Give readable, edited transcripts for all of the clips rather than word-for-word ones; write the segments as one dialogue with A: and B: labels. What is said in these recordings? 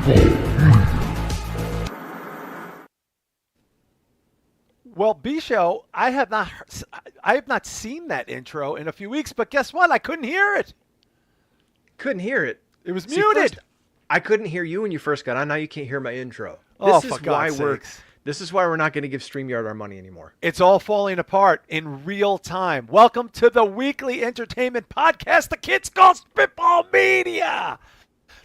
A: Well, Bisho, I have not seen that intro in a few weeks, but guess what? I couldn't hear it.
B: Couldn't hear it.
A: It was
B: See,
A: muted.
B: first, I couldn't hear you when you first got on. Now you can't hear my intro.
A: Oh, for God's sakes.
B: This is why we're not going to give StreamYard our money anymore.
A: It's all falling apart in real time. Welcome to the weekly entertainment podcast the kids call Spitball Media.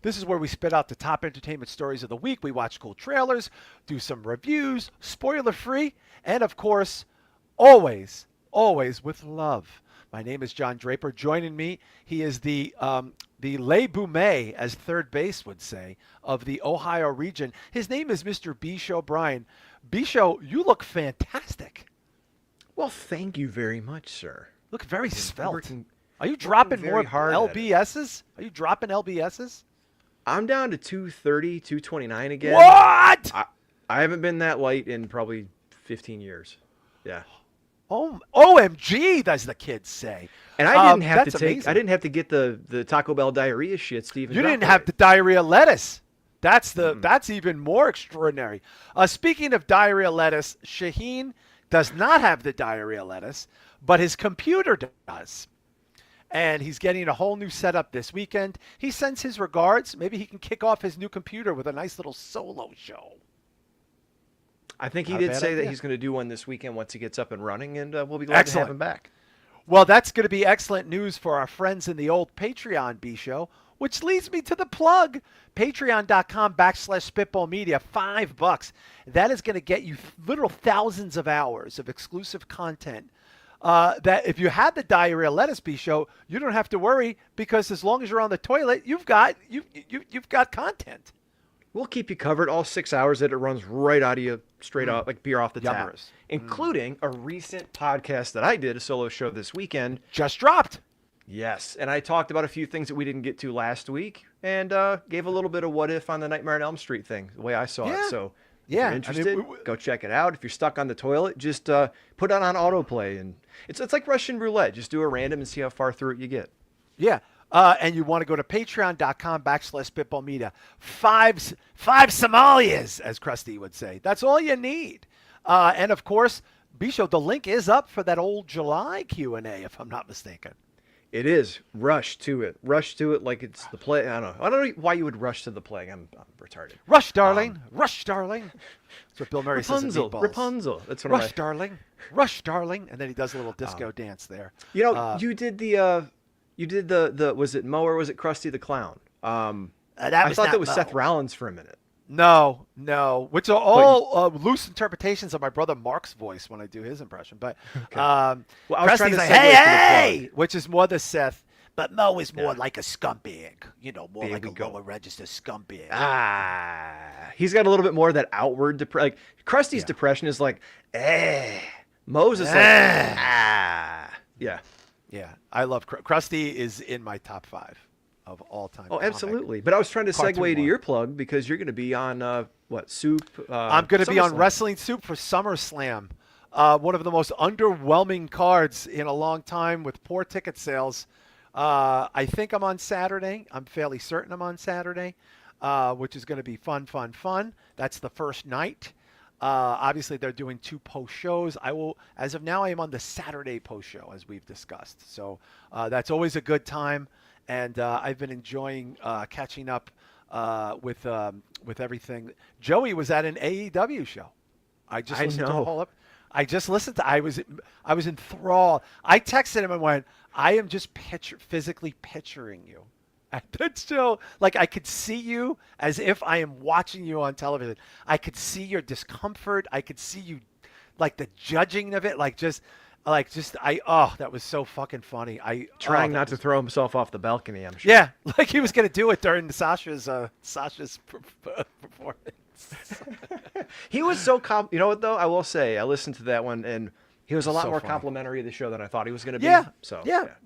A: This is where we spit out the top entertainment stories of the week. We watch cool trailers, do some reviews, spoiler-free, and of course, always with love. My name is John Draper. Joining me, he is the Le Boumet, as third base would say, of the Ohio region. His name is Mr. Bisho O'Brien. Bisho, you look fantastic.
B: Well, thank you very much, sir.
A: Look very svelte. Are you dropping more LBSs? Are you dropping LBSs?
B: I'm down to 230, 229 again.
A: What?
B: I haven't been that light in probably 15 years. Yeah.
A: Oh, OMG, as the kids say.
B: And I didn't have to
A: amazing.
B: I didn't have to get the Taco Bell diarrhea shit, Steven.
A: You didn't have the diarrhea lettuce. That's even more extraordinary. Speaking of diarrhea lettuce, Shaheen does not have the diarrhea lettuce, but his computer does. And he's getting a whole new setup this weekend. He sends his regards. Maybe he can kick off his new computer with a nice little solo show.
B: I think he did say that he's going to do one this weekend once he gets up and running, and we'll be glad to have him back.
A: Well, that's going to be excellent news for our friends in the old Patreon B-Show, which leads me to the plug. Patreon.com/spitballmedia, $5. That is going to get you literal thousands of hours of exclusive content. That if you had the diarrhea lettuce B-Show, you don't have to worry, because as long as you're on the toilet, you've got content.
B: We'll keep you covered all 6 hours that it runs right out of you, straight out, like beer off the tap. Including a recent podcast that I did, a solo show this weekend.
A: Just dropped.
B: Yes, and I talked about a few things that we didn't get to last week, and gave a little bit of what if on the Nightmare on Elm Street thing, the way I saw it. So if you're interested, go check it out. If you're stuck on the toilet, just put it on autoplay. And it's like Russian roulette. Just do a random and see how far through it you get.
A: Yeah. And you want to go to patreon.com/spitballmedia. Five Somalias, as Krusty would say. That's all you need. And of course, Bisho, the link is up for that old July Q&A, if I'm not mistaken.
B: It is. Rush to it. Rush to it like it's the plague. I don't know why you would rush to the plague. I'm retarded.
A: Rush, darling. Rush, darling. That's what Bill Murray says in Meatballs.
B: Rapunzel. That's what
A: Rush, darling. Rush, darling. And then he does a little disco dance there.
B: You know, you did the was it Mo or was it Krusty the Clown? I thought that was Mo. Seth Rollins for a minute.
A: No, which are all loose interpretations of my brother Mark's voice when I do his impression. But
B: I was trying to
A: like,
B: segue
A: hey, which is more the Seth, but Mo is more like a scumbag, more
B: there
A: like a lower register scumbag.
B: He's got a little bit more of that outward depression. Like Krusty's depression is like, Mo's is like, yeah.
A: I love Krusty is in my top 5. Of all time.
B: Oh, absolutely. But I was trying to segue to your plug because you're going to be on Soup?
A: I'm going to be on Wrestling Soup for SummerSlam. One of the most underwhelming cards in a long time with poor ticket sales. I think I'm on Saturday. I'm fairly certain I'm on Saturday, which is going to be fun. That's the first night. Obviously, they're doing 2 post shows. As of now, I am on the Saturday post show, as we've discussed. So that's always a good time. And I've been enjoying catching up with everything. Joey was at an AEW show. I just listened to the whole up. I just listened to. I was enthralled. I texted him and went, "I am just physically picturing you at that show. Like I could see you as if I am watching you on television. I could see your discomfort. I could see you, like the judging of it. That was so fucking funny.
B: Trying not to throw himself off the balcony, I'm sure.
A: Yeah, like he was going to do it during Sasha's performance.
B: He was so you know what though? I will say I listened to that one and he was a lot more complimentary of the show than I thought he was going to be. Yeah.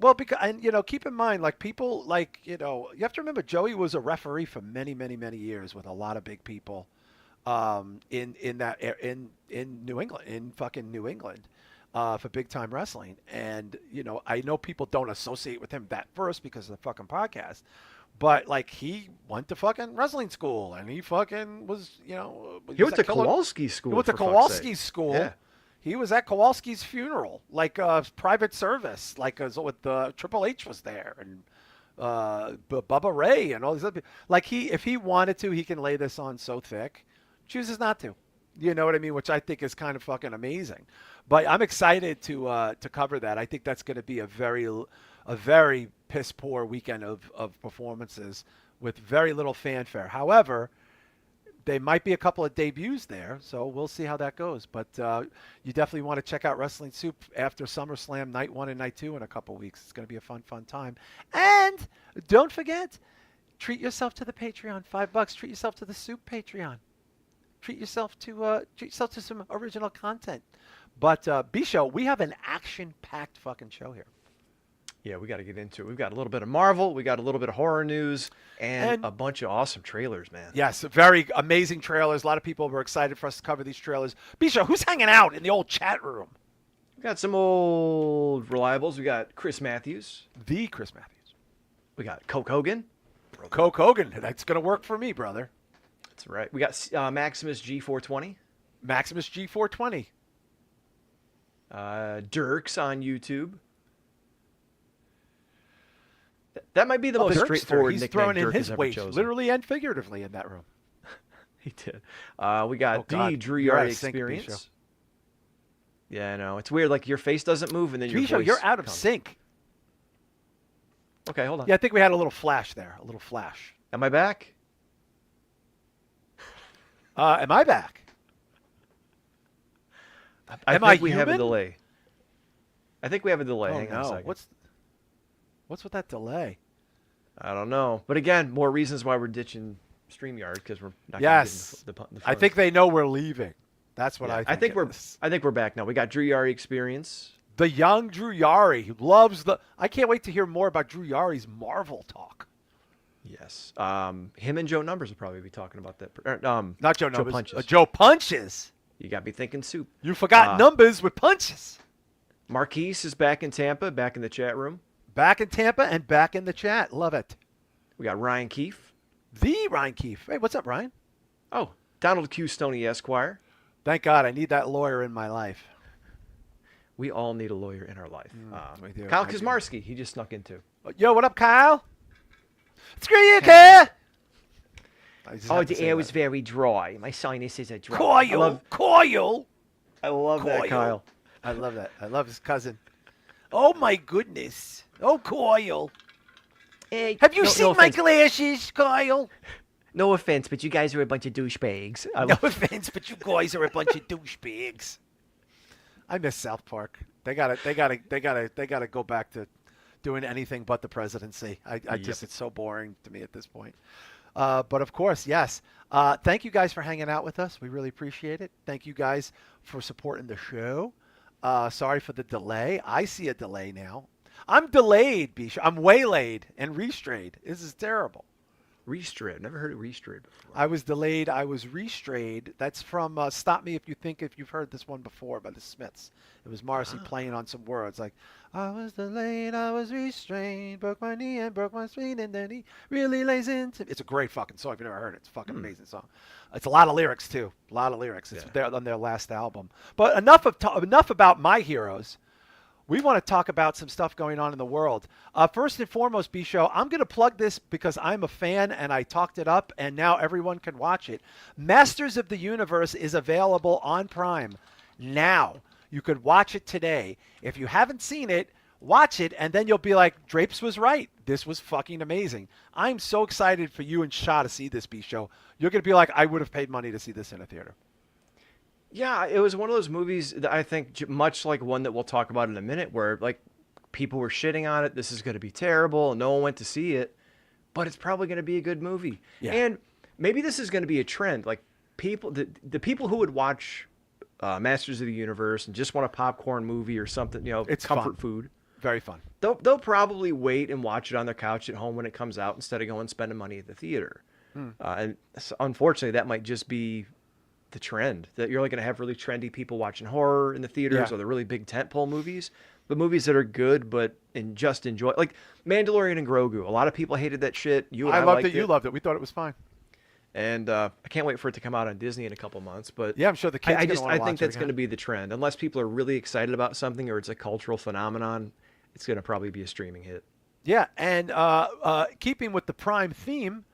A: Well, because keep in mind, like people, you have to remember Joey was a referee for many, many, many years with a lot of big people, in New England, in fucking New England. For big time wrestling. And, I know people don't associate with him that first because of the fucking podcast, but like he went to fucking wrestling school and he fucking was,
B: He went to Kowalski school.
A: He went to Kowalski's school. Yeah. He was at Kowalski's funeral, like private service, like with Triple H was there and Bubba Ray and all these other people. Like if he wanted to, he can lay this on so thick. Chooses not to. You know what I mean? Which I think is kind of fucking amazing. But I'm excited to cover that. I think that's going to be a very piss poor weekend of performances with very little fanfare. However, there might be a couple of debuts there, so we'll see how that goes. But you definitely want to check out Wrestling Soup after SummerSlam Night 1 and Night 2 in a couple weeks. It's going to be a fun time. And don't forget, treat yourself to the Patreon. $5. Treat yourself to the Soup Patreon. Treat yourself to some original content. But B-Show, we have an action-packed fucking show here.
B: Yeah, we got to get into it. We've got a little bit of Marvel, we got a little bit of horror news, and a bunch of awesome trailers, man.
A: Yes, very amazing trailers. A lot of people were excited for us to cover these trailers. B-Show, who's hanging out in the old chat room?
B: We got some old reliables. We got Chris Matthews.
A: The Chris Matthews.
B: We got Coke Hogan.
A: Coke Hogan. That's going to work for me, brother.
B: That's right. We got Maximus G420.
A: Maximus G420.
B: Dirks on YouTube. That might be the most straightforward
A: He's
B: nickname
A: throwing in
B: Dirk
A: his
B: has ever
A: weight,
B: chosen.
A: literally and figuratively, in that room.
B: He did. We got the Drew Yard Experience. Yeah, I know. It's weird. Like, your face doesn't move, and then your voice
A: you're out of
B: comes.
A: sync.
B: Okay, hold on.
A: Yeah, I think we had a little flash there. A little flash.
B: Am I back?
A: Am I back?
B: I think we have a delay. I think we have a delay.
A: Oh,
B: Hang on a second.
A: What's with that delay?
B: I don't know. But again, more reasons why we're ditching StreamYard because we're not
A: yes.
B: Getting the
A: I think they know we're leaving. That's what I think.
B: I think we're back now. We got Drew Yari Experience.
A: The young Drew Yari who loves I can't wait to hear more about Drew Yari's Marvel talk.
B: Yes. Him and Joe Numbers will probably be talking about that.
A: Not Joe Numbers.
B: Punches.
A: Joe Punches.
B: You got me thinking Soup.
A: You forgot Numbers with Punches.
B: Marquise is back in Tampa, back in the chat room.
A: Back in Tampa and back in the chat. Love it.
B: We got Ryan Keefe.
A: The Ryan Keefe. Hey, what's up, Ryan?
B: Oh, Donald Q. Stoney Esquire.
A: Thank God. I need that lawyer in my life.
B: We all need a lawyer in our life.
A: We do.
B: Kyle Kuzmarski. He just snuck in too.
A: Yo, what up, Kyle? Screw you, Kyle.
B: Oh, the air was very dry. My sinuses are dry.
A: Coil.
B: I love that, Kyle.
A: I love that. I love his cousin. Oh, my goodness. Oh, Coil.
B: Hey,
A: have you seen my glasses, Kyle?
B: No offense, but you guys are a bunch of douchebags.
A: No offense, but you guys are a bunch of douchebags. I miss South Park. They gotta go back to doing anything but the presidency. I just it's so boring to me at this point. But of course, yes. Thank you guys for hanging out with us. We really appreciate it. Thank you guys for supporting the show. Sorry for the delay. I see a delay now. I'm delayed, Bisha. I'm waylaid and restrayed. This is terrible.
B: Restrayed. Never heard of restrayed before.
A: I was delayed. I was restrayed. That's from Stop Me If You've heard this one before by the Smiths. It was Morrissey playing on some words like, I was delayed, I was restrained, broke my knee and broke my spleen, and then he really lays into. It's a great fucking song. If you've never heard it, it's a fucking amazing song. It's a lot of lyrics too. A lot of lyrics. It's on their last album. But enough about my heroes. We want to talk about some stuff going on in the world. First and foremost, B-Show, I'm going to plug this because I'm a fan and I talked it up and now everyone can watch it. Masters of the Universe is available on Prime now. You could watch it today. If you haven't seen it, watch it and then you'll be like, Drapes was right. This was fucking amazing. I'm so excited for you and Shah to see this, B-Show. You're going to be like, I would have paid money to see this in a theater.
B: Yeah, it was one of those movies that I think, much like one that we'll talk about in a minute, where like people were shitting on it. This is going to be terrible, and no one went to see it, but it's probably going to be a good movie. Yeah. And maybe this is going to be a trend. Like people, the people who would watch Masters of the Universe and just want a popcorn movie or something, it's comfort food.
A: Very fun.
B: They'll probably wait and watch it on their couch at home when it comes out instead of going and spending money at the theater. And unfortunately, that might just be the trend that you're only going to have really trendy people watching horror in the theaters or the really big tentpole movies, but movies that are good but just enjoy, like Mandalorian and Grogu. A lot of people hated that shit. You and I
A: loved
B: liked
A: it. You loved it. We thought it was fine.
B: And I can't wait for it to come out on Disney in a couple months. But
A: yeah, I'm sure the kids.
B: I think that's going to be the trend. Unless people are really excited about something or it's a cultural phenomenon, it's going to probably be a streaming hit.
A: Yeah, and keeping with the Prime theme,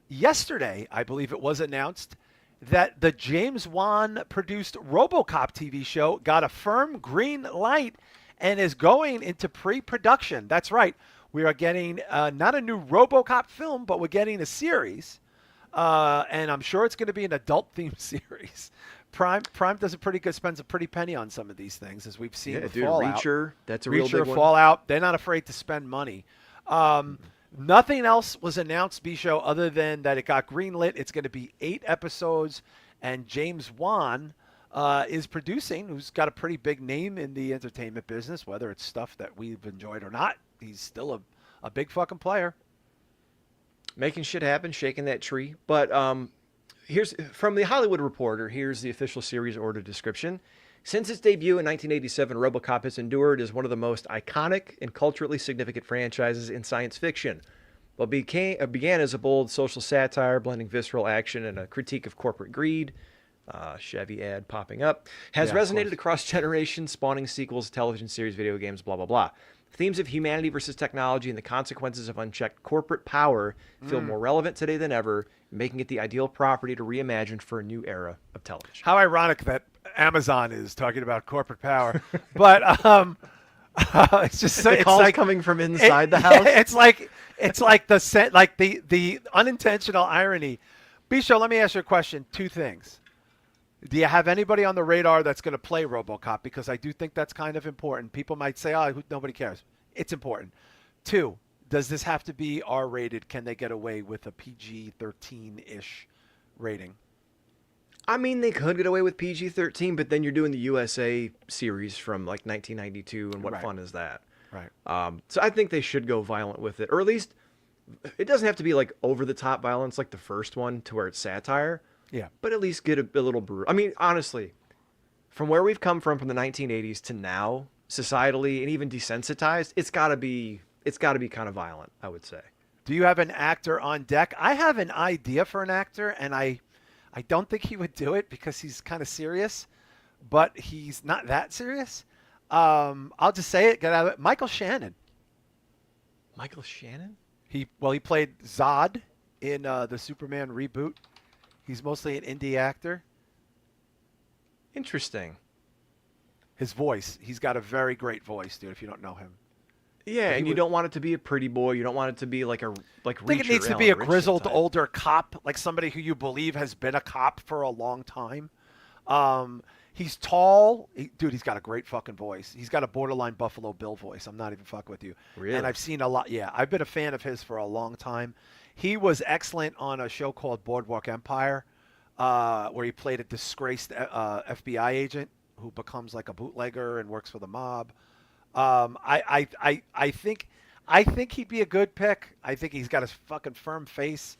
A: yesterday I believe it was announced that the James Wan produced RoboCop TV show got a firm green light and is going into pre-production. That's right. We are getting not a new RoboCop film, but we're getting a series. And I'm sure it's going to be an adult-themed series. Prime does a pretty good, spends a pretty penny on some of these things, as we've seen with Fallout.
B: Reacher, that's a real big one.
A: Fallout, they're not afraid to spend money. Nothing else was announced, B-Show, other than that it got greenlit. It's going to be 8 episodes, and James Wan is producing, who's got a pretty big name in the entertainment business, whether it's stuff that we've enjoyed or not. He's still a big fucking player.
B: Making shit happen, shaking that tree. But here's from the Hollywood Reporter. Here's the official series order description. Since its debut in 1987, RoboCop has endured as one of the most iconic and culturally significant franchises in science fiction. What began as a bold social satire, blending visceral action and a critique of corporate greed, Chevy ad popping up, has resonated across generations, spawning sequels, television series, video games, blah, blah, blah. Themes of humanity versus technology and the consequences of unchecked corporate power feel more relevant today than ever, making it the ideal property to reimagine for a new era of television.
A: How ironic that Amazon is talking about corporate power, but it's just
B: the calls like coming from inside the house.
A: It's like the unintentional irony. Bisho, let me ask you a question. 2 things. Do you have anybody on the radar that's going to play RoboCop? Because I do think that's kind of important. People might say, nobody cares. It's important. 2, does this have to be R-rated? Can they get away with a PG-13-ish rating?
B: I mean, they could get away with PG-13, but then you're doing the USA series from like 1992, and what fun is that?
A: Right.
B: So I think they should go violent with it. Or at least, it doesn't have to be like over-the-top violence like the first one to where it's satire.
A: Yeah.
B: But at least get a little brutal. I mean, honestly, from where we've come from the 1980s to now, societally and even desensitized, it's got to be kind of violent, I would say.
A: Do you have an actor on deck? I have an idea for an actor, and I don't think he would do it because he's kind of serious, but he's not that serious. I'll just say it. Get out of it. Michael Shannon.
B: Michael Shannon?
A: He played Zod in the Superman reboot. He's mostly an indie actor.
B: Interesting.
A: His voice. He's got a very great voice, dude, if you don't know him.
B: Yeah, and you don't want it to be a pretty boy. You don't want it to be like
A: I think it needs to be a grizzled older cop, like somebody who you believe has been a cop for a long time. He's tall. Dude, he's got a great fucking voice. He's got a borderline Buffalo Bill voice. I'm not even fucking with you.
B: Really?
A: And I've seen a lot. Yeah, I've been a fan of his for a long time. He was excellent on a show called Boardwalk Empire, where he played a disgraced FBI agent who becomes like a bootlegger and works for the mob. I think he'd be a good pick. I think he's got a fucking firm face.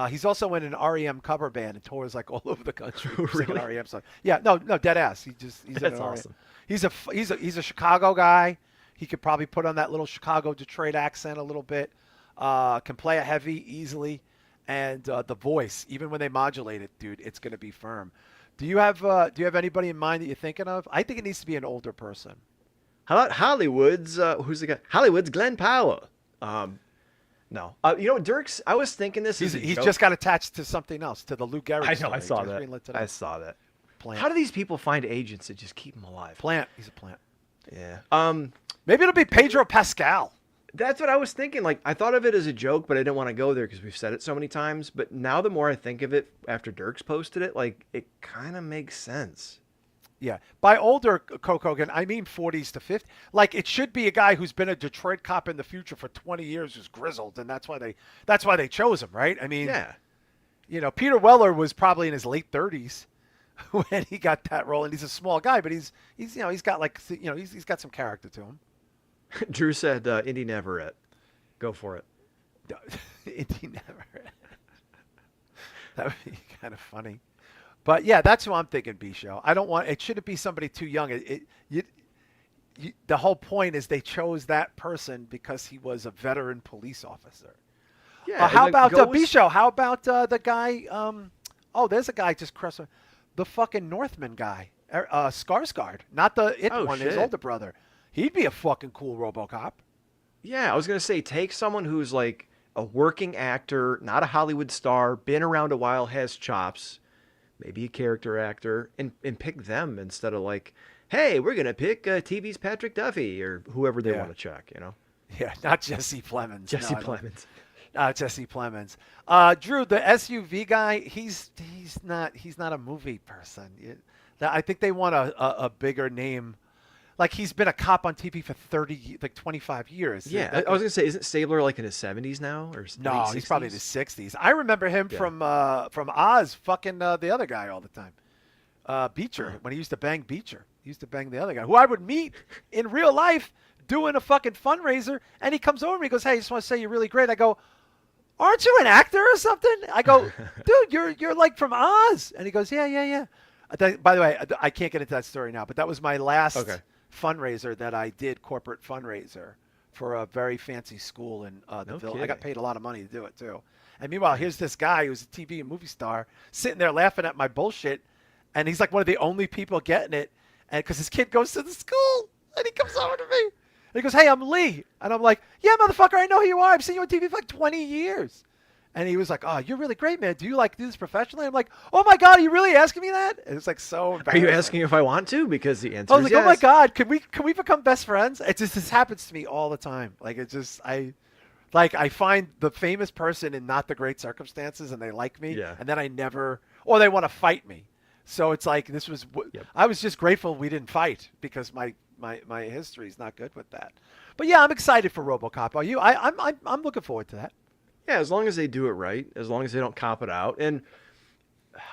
A: He's also in an REM cover band and tours like all over the country.
B: Really?
A: REM song. Yeah, no, dead ass. He's
B: That's awesome.
A: He's a Chicago guy. He could probably put on that little Chicago Detroit accent a little bit. Can play a heavy easily, and the voice, even when they modulate it, dude, it's gonna be firm. Do you have anybody in mind that you're thinking of? I think it needs to be an older person.
B: How about Hollywood's? Who's the guy? Hollywood's Glenn Powell. No. Dirk's. I was thinking this.
A: He's just got attached to something else, to the Lou Gehrig.
B: I know. I saw that.
A: Plant.
B: How do these people find agents that just keep them alive?
A: Plant. He's a plant.
B: Yeah.
A: Maybe it'll be Pedro Pascal.
B: That's what I was thinking. Like, I thought of it as a joke, but I didn't want to go there because we've said it so many times. But now the more I think of it after Dirk's posted it, like, it kind of makes sense.
A: Yeah. By older, Coke Hogan, I mean 40s to 50s. Like, it should be a guy who's been a Detroit cop in the future for 20 years, who's grizzled, and that's why they chose him, right? I mean,
B: yeah.
A: Peter Weller was probably in his late 30s when he got that role, and he's a small guy, but he's got some character to him.
B: Drew said Indy Navarrete. Go for it.
A: Indy Navarrete. That would be kind of funny. But yeah, that's who I'm thinking. B show. I don't want. It shouldn't be somebody too young. The whole point is they chose that person because he was a veteran police officer.
B: Yeah.
A: How about B
B: goes.
A: show? How about the guy? Oh, there's a guy just crossed. The fucking Northman guy, Skarsgård, not the one. His
B: Shit.
A: older brother. He'd be a fucking cool RoboCop.
B: Yeah, I was gonna say take someone who's like a working actor, not a Hollywood star, been around a while, has chops, maybe a character actor, and pick them instead of like, hey, we're gonna pick TV's Patrick Duffy or whoever they want to check.
A: Yeah, not Jesse Plemons.
B: Jesse Plemons.
A: Jesse Plemons. Drew, the SUV guy, he's not a movie person. I think they want a bigger name. Like he's been a cop on TV for 25 years.
B: Yeah, I was gonna say, isn't Stabler like in his 70s now or
A: no?
B: late
A: He's probably in
B: 60s?
A: his 60s. I remember him from Oz, fucking the other guy all the time, Beecher. When he used to bang Beecher, he used to bang the other guy who I would meet in real life doing a fucking fundraiser, and he comes over to me, he goes, "Hey, I just want to say you're really great." I go, "Aren't you an actor or something?" I go, "Dude, you're like from Oz," and he goes, "Yeah." By the way, I can't get into that story now, but that was my last fundraiser that I did, corporate fundraiser for a very fancy school in the Village. I got paid a lot of money to do it too. And meanwhile, here's this guy who's a TV and movie star sitting there laughing at my bullshit, and he's like one of the only people getting it, and because his kid goes to the school, and he comes over to me, and he goes, "Hey, I'm Lee," and I'm like, "Yeah, motherfucker, I know who you are. I've seen you on TV for like 20 years." And he was like, "Oh, you're really great, man. Do you like do this professionally?" I'm like, "Oh my God, are you really asking me that?" And it's like so
B: Are
A: embarrassing.
B: you asking if I want to? Because the answer
A: I was
B: is
A: like,
B: yes.
A: "Oh my God, can we become best friends?" It just this happens to me all the time. Like it just I find the famous person in not the great circumstances, and they like me, and then I never, or they want to fight me. So it's like this was. I was just grateful we didn't fight because my history is not good with that. But yeah, I'm excited for RoboCop. Are you? I'm looking forward to that.
B: Yeah, as long as they do it right, as long as they don't cop it out. And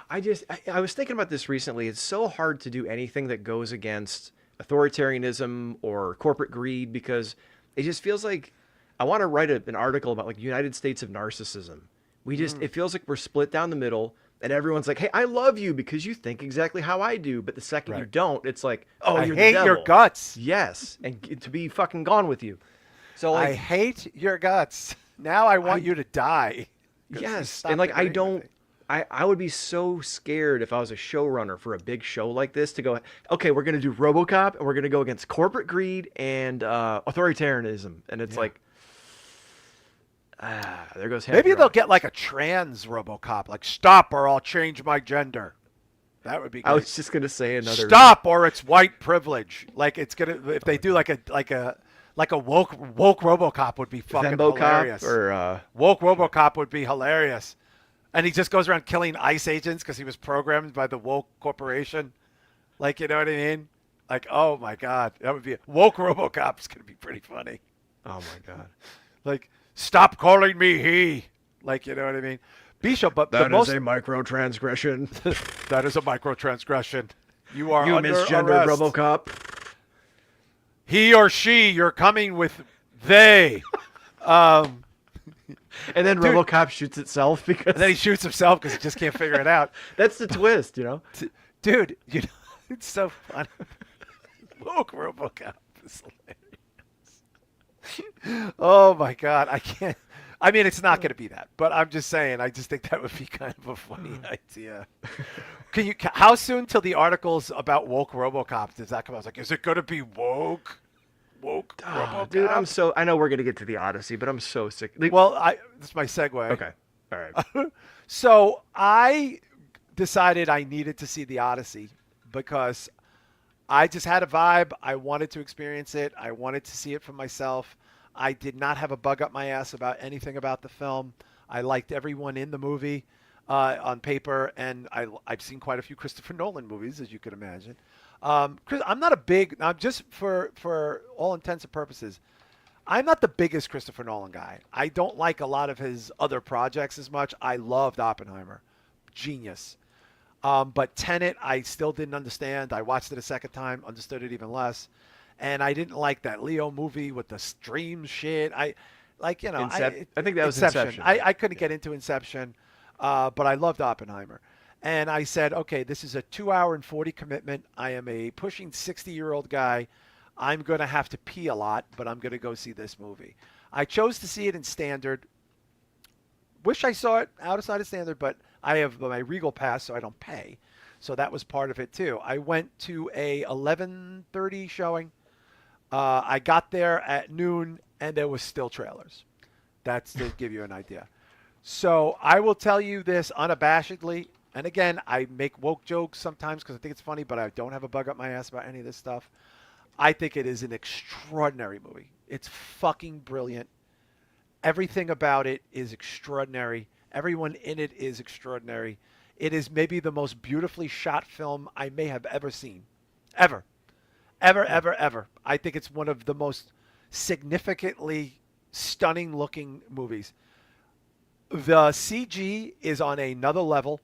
B: I was thinking about this recently. It's so hard to do anything that goes against authoritarianism or corporate greed because it just feels like I want to write an article about like United States of narcissism. It feels like we're split down the middle and everyone's like, "Hey, I love you because you think exactly how I do." But the second you don't, it's like, "Oh,
A: I
B: you're
A: hate
B: the devil."
A: your guts.
B: Yes, and to be fucking gone with you. So like,
A: I hate your guts. Now I want you to die.
B: Yes, and like I would be so scared if I was a showrunner for a big show like this to go, okay, we're going to do RoboCop and we're going to go against corporate greed and authoritarianism. And it's like, there goes half
A: Maybe
B: your
A: they'll
B: audience.
A: get like a trans RoboCop, like stop or I'll change my gender. That would be great.
B: I was just going to say another.
A: Stop or it's white privilege. Like it's going to, if they do like a woke RoboCop would be fucking hilarious.
B: Or
A: woke RoboCop would be hilarious. And he just goes around killing ICE agents because he was programmed by the woke corporation. Like, you know what I mean? Like, oh my God, that would be woke RoboCop is going to be pretty funny.
B: Oh my God.
A: Like, stop calling me he. Like, you know what I mean? Bishop, but
B: That is a microtransgression.
A: That is a microtransgression. You are
B: You
A: under
B: misgendered
A: arrest.
B: RoboCop.
A: He or she, you're coming with they.
B: And then RoboCop shoots itself because
A: And then he shoots himself because he just can't figure it out.
B: that's the twist, you know.
A: Dude, you know, it's so funny. Woke RoboCop is hilarious. Oh my God, I can't. I mean, it's not going to be that, but I'm just saying. I just think that would be kind of a funny idea. How soon till the articles about woke RoboCop does that come out? I was like, is it going to be woke? Woke RoboCop?
B: Dude, I know we're gonna get to the Odyssey, but I'm so sick.
A: Well, this is my segue.
B: Okay, all right.
A: So I decided I needed to see the Odyssey because I just had a vibe. I wanted to experience it. I wanted to see it for myself. I did not have a bug up my ass about anything about the film. I liked everyone in the movie on paper, and I've seen quite a few Christopher Nolan movies, as you could imagine. I'm not a big. I'm just for all intents and purposes, I'm not the biggest Christopher Nolan guy. I don't like a lot of his other projects as much. I loved Oppenheimer, genius. But Tenet, I still didn't understand. I watched it a second time, understood it even less, and I didn't like that Leo movie with the stream shit. I
B: I think that was Inception.
A: I couldn't get into Inception, but I loved Oppenheimer. And I said, okay, this is a 2 hour and 40 commitment. I am a pushing 60-year-old guy. I'm going to have to pee a lot, but I'm going to go see this movie. I chose to see it in standard. Wish I saw it outside of standard, but I have my Regal pass, so I don't pay. So that was part of it too. I went to a 11:30 showing. I got there at noon, and there was still trailers. That's to give you an idea. So I will tell you this unabashedly. And again, I make woke jokes sometimes because I think it's funny, but I don't have a bug up my ass about any of this stuff. I think it is an extraordinary movie. It's fucking brilliant. Everything about it is extraordinary. Everyone in it is extraordinary. It is maybe the most beautifully shot film I may have ever seen. Ever. Ever, ever, ever. I think it's one of the most significantly stunning looking movies. The CG is on another level.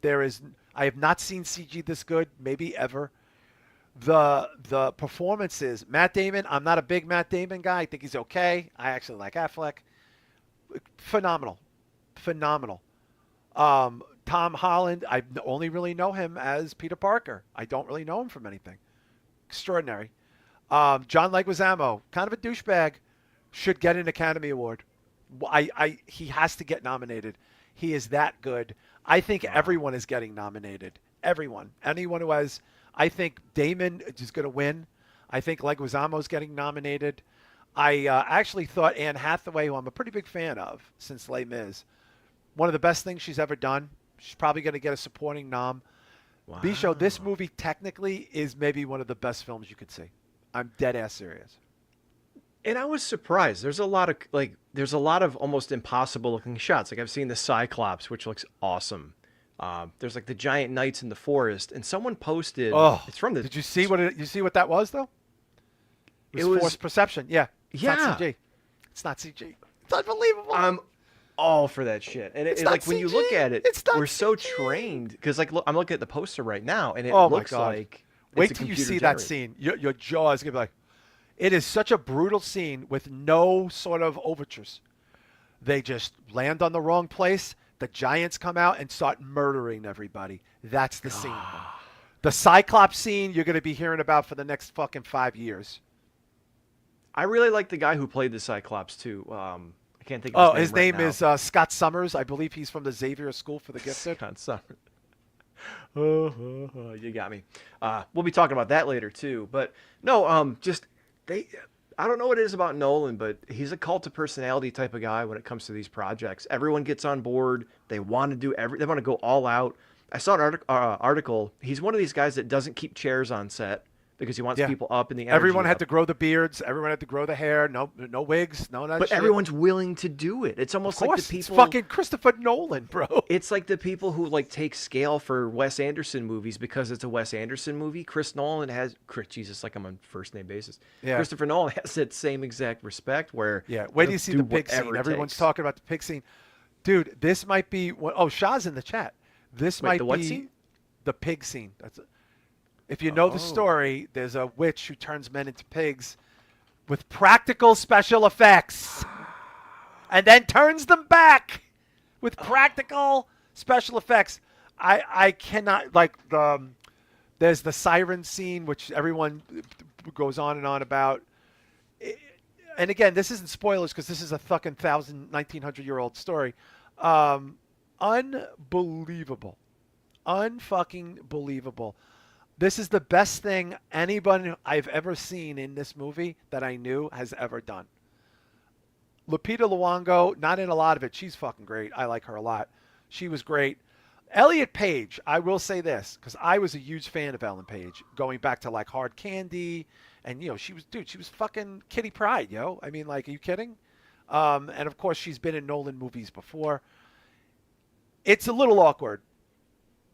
A: I have not seen CG this good, maybe ever. The performances, Matt Damon, I'm not a big Matt Damon guy. I think he's okay. I actually like Affleck. Phenomenal. Phenomenal. Tom Holland, I only really know him as Peter Parker. I don't really know him from anything. Extraordinary. John Leguizamo, kind of a douchebag, should get an Academy Award. He has to get nominated. He is that good. I think everyone is getting nominated. Everyone. Anyone who has... I think Damon is going to win. I think Leguizamo is getting nominated. I actually thought Anne Hathaway, who I'm a pretty big fan of since Les Mis, one of the best things she's ever done. She's probably going to get a supporting nom.
B: Wow.
A: Bisho, this movie technically is maybe one of the best films you could see. I'm dead ass serious.
B: And I was surprised. There's a lot of almost impossible looking shots. Like I've seen the Cyclops, which looks awesome. There's like the giant knights in the forest, and someone posted.
A: Oh,
B: it's from the.
A: Did you see what that was though? It was forced perception. Yeah. It's not CG. It's not CG. It's unbelievable.
B: I'm all for that shit. And it's like CG. When you look at it, we're so trained because like I'm looking at the poster right now, and it looks like.
A: Wait till you see that scene. Your jaw is gonna be like. It is such a brutal scene with no sort of overtures. They just land on the wrong place. The giants come out and start murdering everybody. That's the scene. The Cyclops scene you're going to be hearing about for the next fucking 5 years.
B: I really like the guy who played the Cyclops too. I can't think of his name.
A: His name is Scott Summers. I believe he's from the Xavier School for the Gifted.
B: Scott Summers. You got me. We'll be talking about that later too. But no, I don't know what it is about Nolan, but he's a cult of personality type of guy when it comes to these projects. Everyone gets on board. They want to do they want to go all out. I saw an article. He's one of these guys that doesn't keep chairs on set because he wants people up in the energy.
A: Everyone had to grow the beards. Everyone had to grow the hair. No wigs. No that.
B: But
A: shit.
B: Everyone's willing to do it. It's almost like the people.
A: It's fucking Christopher Nolan, bro.
B: It's like the people who like take scale for Wes Anderson movies because it's a Wes Anderson movie. Chris Nolan has Jesus, like I'm on first name basis. Yeah. Christopher Nolan has that same exact respect where
A: wait till you see the pig scene. Everyone's talking about the pig scene. Dude, this might be Shah's in the chat. This might be what scene? The pig scene. That's it. If you know the story, there's a witch who turns men into pigs with practical special effects and then turns them back with practical special effects. I cannot, like, there's the siren scene, which everyone goes on and on about. And again, this isn't spoilers because this is a fucking 1900-year-old story. Unbelievable. Unfucking believable. This is the best thing anyone I've ever seen in this movie that I knew has ever done. Lupita Nyong'o, not in a lot of it. She's fucking great. I like her a lot. She was great. Elliot Page, I will say this, because I was a huge fan of Ellen Page, going back to like Hard Candy, and she was fucking Kitty Pryde, yo. I mean, like, are you kidding? And of course, she's been in Nolan movies before. It's a little awkward.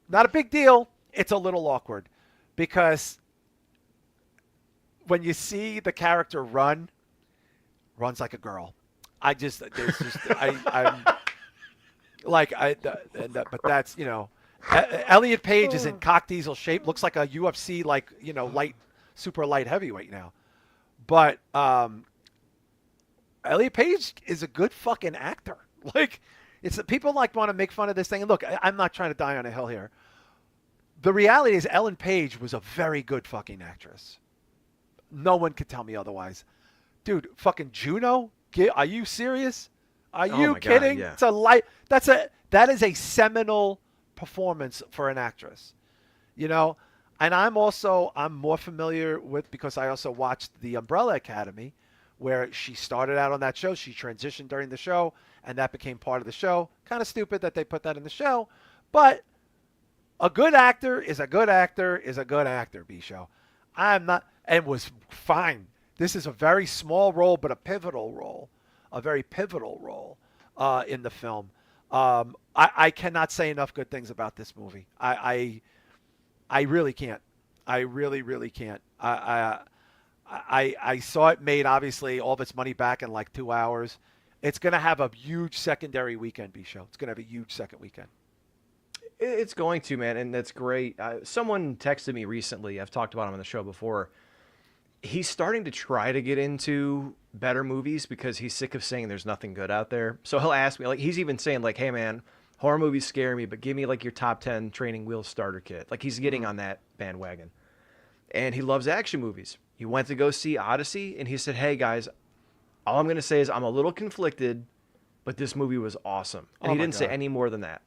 A: Not a big deal. It's a little awkward. Because when you see the character runs like a girl. But that's, Elliot Page is in cock diesel shape, looks like a UFC, super light heavyweight now. But Elliot Page is a good fucking actor. Like, It's people like want to make fun of this thing. And look, I'm not trying to die on a hill here. The reality is Ellen Page was a very good fucking actress. No one could tell me otherwise. Dude, fucking Juno? Are you serious? Are you kidding?
B: God, yeah.
A: It's that is a seminal performance for an actress. You know, and I'm more familiar with, because I also watched The Umbrella Academy, where she started out on that show. She transitioned during the show, and that became part of the show. Kind of stupid that they put that in the show, but a good actor is a good actor is a good actor, B-Show. I'm not, and was fine. This is a very small role, but a pivotal role, a very pivotal role in the film. I cannot say enough good things about this movie. I really can't. I really, really can't. I saw it made, obviously, all of its money back in like 2 hours. It's going to have a huge secondary weekend, B-Show. It's going to have a huge second weekend.
B: It's going to, man, and that's great. Someone texted me recently. I've talked about him on the show before. He's starting to try to get into better movies because he's sick of saying there's nothing good out there. So he'll ask me, like, he's even saying, like, hey, man, horror movies scare me, but give me, like, your top 10 training wheels starter kit. Like, he's getting on that bandwagon. And he loves action movies. He went to go see Odyssey, and he said, hey, guys, all I'm going to say is I'm a little conflicted, but this movie was awesome. And he didn't say any more than that.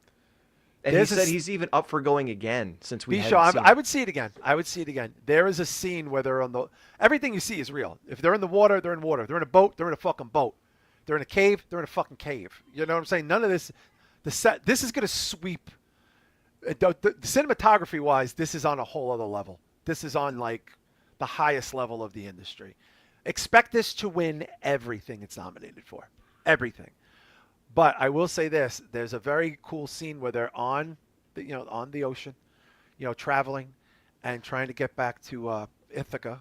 B: And he said he's even up for going again since we hadn't seen it.
A: I would see it again. I would see it again. There is a scene where they're on the... Everything you see is real. If they're in the water, they're in water. If they're in a boat, they're in a fucking boat. They're in a cave, they're in a fucking cave. You know what I'm saying? None of this... This is going to sweep... The cinematography-wise, this is on a whole other level. This is on, like, the highest level of the industry. Expect this to win everything it's nominated for. Everything. But I will say this: there's a very cool scene where they're on the ocean, traveling, and trying to get back to Ithaca,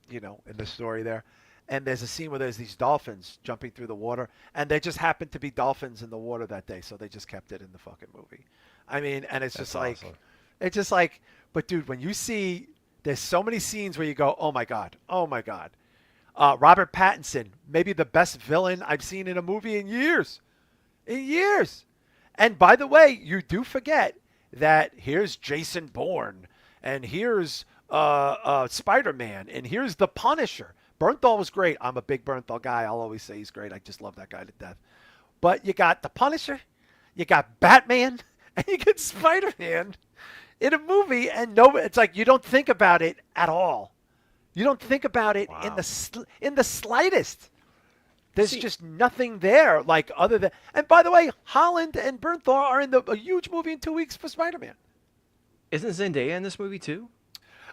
A: in the story there. And there's a scene where there's these dolphins jumping through the water, and there just happened to be dolphins in the water that day, so they just kept it in the fucking movie. I mean, and it's just like,
B: awesome.
A: It's just like, but dude, when you see, there's so many scenes where you go, oh my god, oh my god. Robert Pattinson, maybe the best villain I've seen in a movie in years. In years. And by the way, you do forget that here's Jason Bourne, and here's Spider-Man, and here's the Punisher. Bernthal was great. I'm a big Bernthal guy. I'll always say he's great. I just love that guy to death. But you got the Punisher, you got Batman, and you get Spider-Man in a movie, and it's like you don't think about it at all. You don't think about it in the slightest. There's just nothing there, like, other than... And by the way, Holland and Bernthal are in a huge movie in 2 weeks for Spider-Man.
B: Isn't Zendaya in this movie, too?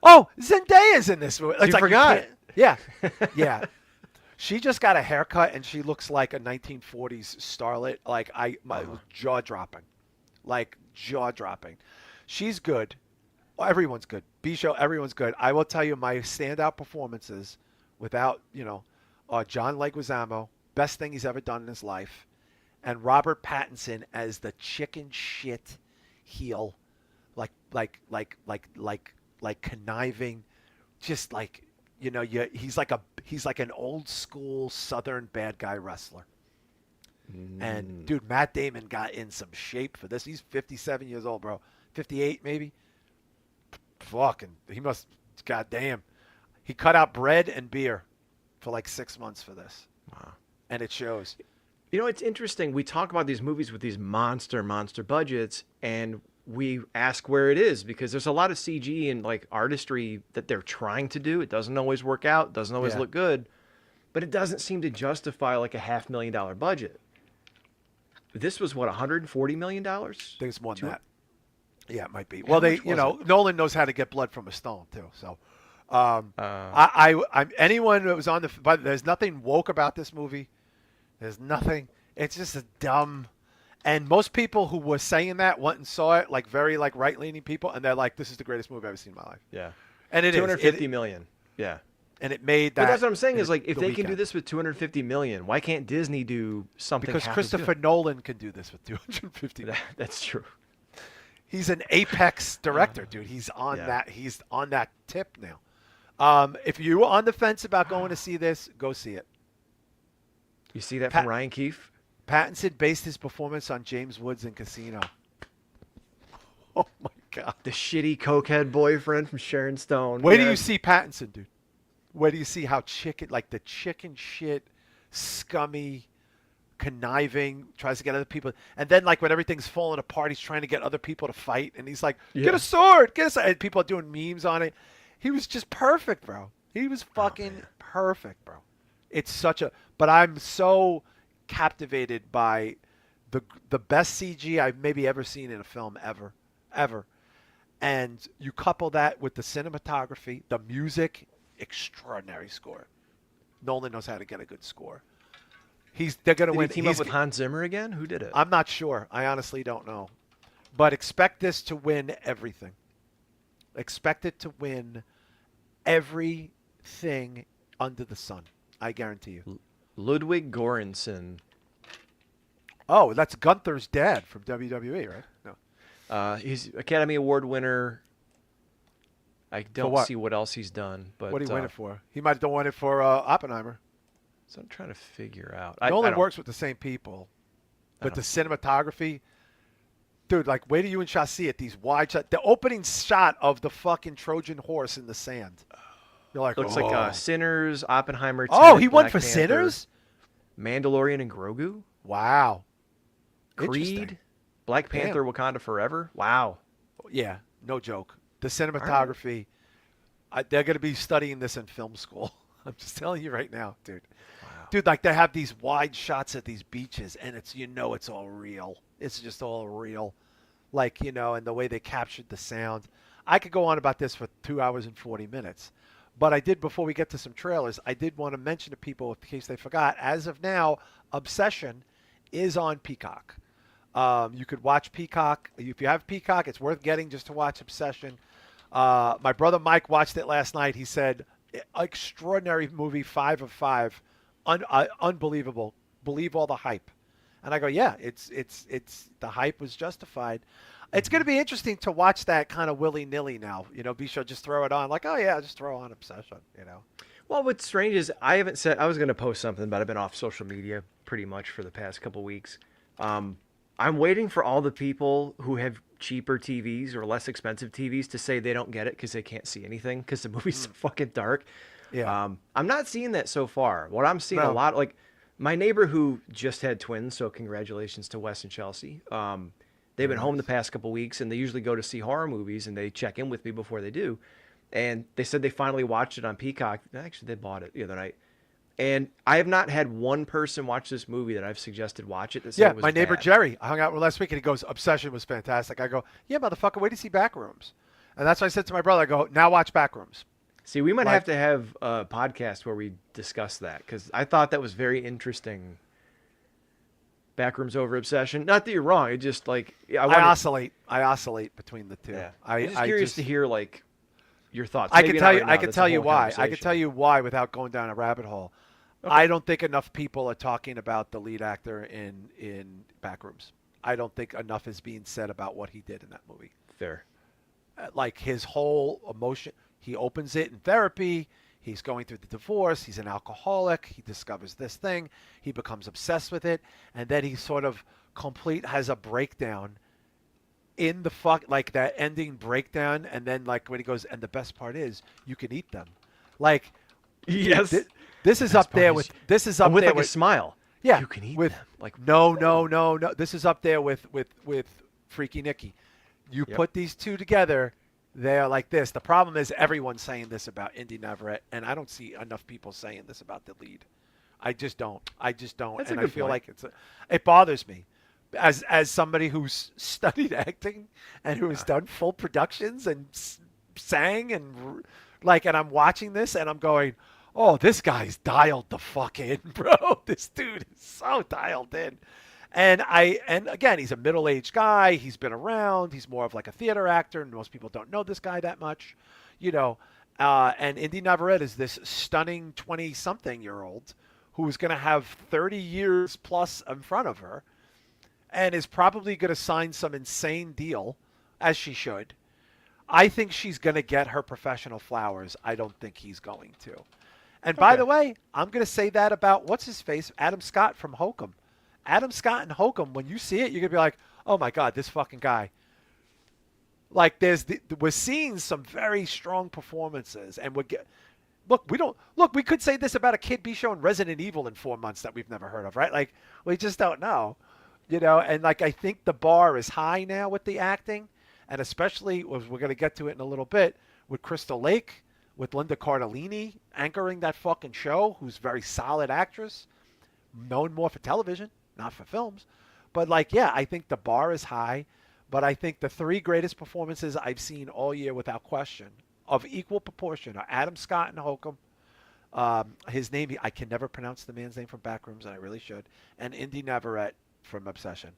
A: Oh, Zendaya's in this movie. It's like
B: forgot.
A: Yeah. Yeah. She just got a haircut, and she looks like a 1940s starlet. Like, jaw-dropping. Like, jaw-dropping. She's good. Everyone's good. B-Show, everyone's good. I will tell you my standout performances without, John Leguizamo, best thing he's ever done in his life, and Robert Pattinson as the chicken shit heel, like conniving, just like he's like an old school Southern bad guy wrestler. And dude, Matt Damon got in some shape for this. He's 57 years old, bro. 58 maybe. Fucking, he must. Goddamn, he cut out bread and beer for like 6 months for this.
B: Wow.
A: And it shows.
B: It's interesting. We talk about these movies with these monster budgets, and we ask where it is because there's a lot of CG and like artistry that they're trying to do. It doesn't always work out, doesn't always look good, but it doesn't seem to justify like a $500,000 budget. This was what, $140 million?
A: I think it's more than that. Yeah, it might be. Well, Nolan knows how to get blood from a stone too. So, I'm anyone that was on but there's nothing woke about this movie. There's nothing. It's just a dumb. And most people who were saying that went and saw it, like very like right-leaning people, and they're like, "This is the greatest movie I've ever seen in my life."
B: Yeah,
A: and it
B: 250 million. Yeah,
A: and it made that.
B: But that's what I'm saying is like, if they
A: weekend.
B: can do this with 250 million, why can't Disney do something?
A: Because Christopher Nolan can do this with 250 million.
B: That's true.
A: He's an apex director, dude. He's on that. He's on that tip now. If you were on the fence about going to see this, go see it.
B: You see that from Ryan Keefe?
A: Pattinson based his performance on James Woods in Casino. Oh my God.
B: The shitty cokehead boyfriend from Sharon Stone.
A: Where do you see Pattinson, dude? Where do you see how the chicken shit, scummy, conniving, tries to get other people, and then like when everything's falling apart, he's trying to get other people to fight, and he's like, "Get a sword, get a sword," and people are doing memes on it. He was just perfect, bro. He was fucking perfect, bro. It's such a, but I'm so captivated by the best CG I've maybe ever seen in a film ever. And you couple that with the cinematography, the music, extraordinary score. Nolan knows how to get a good score. They're going to win.
B: Did he team up with Hans Zimmer again? Who did it?
A: I'm not sure. I honestly don't know. But expect this to win everything. Expect it to win everything under the sun. I guarantee you.
B: Ludwig Göransson.
A: Oh, that's Gunther's dad from WWE, right? No.
B: He's Academy Award winner. I don't see what else he's done. But
A: what did he win it for? He might have won it for Oppenheimer.
B: So I'm trying to figure out.
A: Nolan works with the same people, but the cinematography, dude. Like, wait till you and Shah see it. These wide shots. The opening shot of the fucking Trojan horse in the sand. You're like,
B: looks like Sinners, Oppenheimer.
A: Oh, he won
B: Black
A: for
B: Panther,
A: Sinners.
B: Mandalorian and Grogu.
A: Wow.
B: Creed, Black Panther, Wakanda Forever. Wow.
A: Yeah, no joke. The cinematography. They're going to be studying this in film school. I'm just telling you right now, dude. Wow. Dude, like they have these wide shots at these beaches, and it's it's all real. It's just all real, like and the way they captured the sound. I could go on about this for 2 hours and 40 minutes, but I did before we get to some trailers. I did want to mention to people in case they forgot. As of now, Obsession is on Peacock. You could watch Peacock if you have Peacock. It's worth getting just to watch Obsession. My brother Mike watched it last night. He said, extraordinary movie, 5 of 5, unbelievable. Believe all the hype. And I go, yeah, it's the hype was justified. It's going to be interesting to watch that kind of willy-nilly now. Bisho just throw it on like, oh yeah, just throw on Obsession.
B: Well, what's strange is I haven't said I was going to post something, but I've been off social media pretty much for the past couple weeks. I'm waiting for all the people who have cheaper TVs or less expensive TVs to say they don't get it because they can't see anything because the movie's so fucking dark.
A: Yeah.
B: I'm not seeing that so far. What I'm seeing a lot, like my neighbor who just had twins, so congratulations to Wes and Chelsea. They've been home the past couple weeks, and they usually go to see horror movies, and they check in with me before they do. And they said they finally watched it on Peacock. Actually, they bought it the other night. And I have not had one person watch this movie that I've suggested watch it that said it was
A: my neighbor
B: bad.
A: Jerry. I hung out with last week, and he goes, Obsession was fantastic. I go, yeah, motherfucker, wait to see Backrooms. And that's what I said to my brother. I go, now watch Backrooms.
B: See, we might have to have a podcast where we discuss that because I thought that was very interesting. Backrooms over Obsession. Not that you're wrong. It just like I
A: oscillate between the two.
B: Yeah. I'm just curious to hear like your thoughts.
A: I can tell you. I can tell you why. I can tell you why without going down a rabbit hole. Okay. I don't think enough people are talking about the lead actor in Backrooms. I don't think enough is being said about what he did in that movie.
B: Fair.
A: Like his whole emotion. He opens it in therapy. He's going through the divorce. He's an alcoholic. He discovers this thing. He becomes obsessed with it. And then he sort of has a breakdown in the like that ending breakdown. And then like when he goes, and the best part is you can eat them. Like,
B: yes.
A: This is up there with
B: like a smile.
A: Yeah.
B: You can eat
A: them.
B: Like
A: no. This is up there with Freaky Nicky. You put these two together. They are like this. The problem is everyone's saying this about Indy Navarrete, and I don't see enough people saying this about the lead. I just don't.
B: That's
A: and
B: a
A: I
B: good
A: feel
B: point.
A: like it bothers me as somebody who's studied acting and who has done full productions and sang and I'm watching this and I'm going, oh, this guy's dialed the fuck in, bro. This dude is so dialed in. And again, he's a middle-aged guy. He's been around. He's more of like a theater actor, and most people don't know this guy that much, And Indy Navarrete is this stunning 20-something-year-old who is going to have 30 years plus in front of her, and is probably going to sign some insane deal, as she should. I think she's going to get her professional flowers. I don't think he's going to. And by the way, I'm going to say that about what's his face, Adam Scott from Hokum. Adam Scott and Hokum, when you see it, you're gonna be like, oh my God, this fucking guy. Like we're seeing some very strong performances, and we could say this about a kid be showing Resident Evil in 4 months that we've never heard of, right? Like we just don't know, and like I think the bar is high now with the acting, and especially as we're gonna get to it in a little bit with Crystal Lake, with Linda Cardellini anchoring that fucking show, who's a very solid actress, known more for television, not for films. But like, yeah, I think the bar is high. But I think the 3 greatest performances I've seen all year, without question, of equal proportion, are Adam Scott and Hokum. His name, I can never pronounce the man's name from Backrooms, and I really should. And Indy Navarrete from Obsession.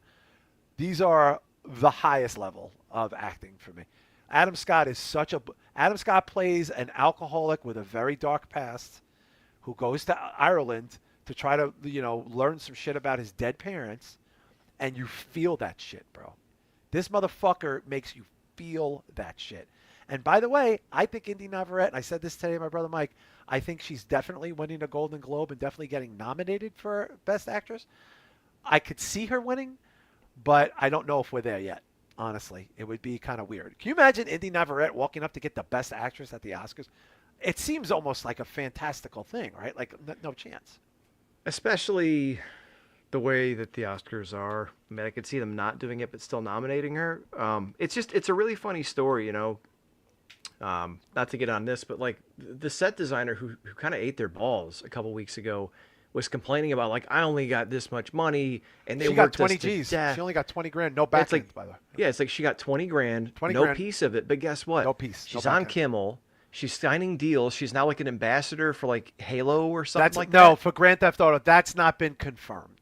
A: These are the highest level of acting for me. Adam Scott plays an alcoholic with a very dark past who goes to Ireland to try to, learn some shit about his dead parents, and you feel that shit, bro. This motherfucker makes you feel that shit. And by the way, I think Indy Navarrete, and I said this today to my brother Mike, I think she's definitely winning a Golden Globe and definitely getting nominated for Best Actress. I could see her winning, but I don't know if we're there yet, honestly. It would be kind of weird. Can you imagine Indy Navarrete walking up to get the Best Actress at the Oscars? It seems almost like a fantastical thing, right? Like, no chance.
B: Especially the way that the Oscars are. I mean, I could see them not doing it, but still nominating her. It's a really funny story, not to get on this, but like the set designer who kind of ate their balls a couple weeks ago was complaining about, like, I only got this much money, and they worked
A: 20
B: us to
A: G's.
B: death.
A: She only got 20 grand, no back end, by the way.
B: Yeah, it's like she got 20 grand,
A: 20
B: no
A: grand.
B: piece of it. But guess what?
A: No piece.
B: She's
A: no
B: on
A: end.
B: Kimmel. She's signing deals. She's now like an ambassador for like Halo or something that.
A: No, for Grand Theft Auto, that's not been confirmed.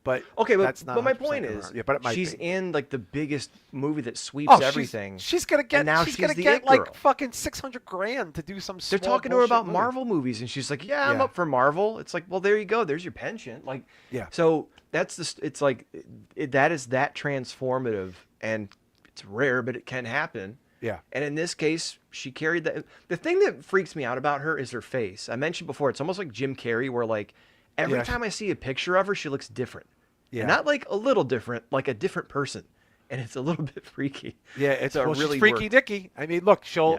A: But
B: okay,
A: that's not
B: but my point is,
A: but it might
B: she's
A: be.
B: in like the biggest movie that sweeps everything.
A: She's gonna get.
B: Now
A: she's gonna
B: the
A: get
B: it
A: like
B: girl.
A: fucking 600 grand to do some.
B: They're talking to her about
A: movie.
B: Marvel movies, and she's like, "Yeah, I'm up for Marvel." It's like, well, there you go. There's your pension. Like,
A: yeah.
B: So that's it's like that is that transformative, and it's rare, but it can happen.
A: Yeah.
B: And in this case, she carried that. The thing that freaks me out about her is her face. I mentioned before, it's almost like Jim Carrey, where like every time I see a picture of her, she looks different. Yeah. And not like a little different, like a different person. And it's a little bit freaky.
A: Yeah, it's really Freaky Nicky. I mean, look, she'll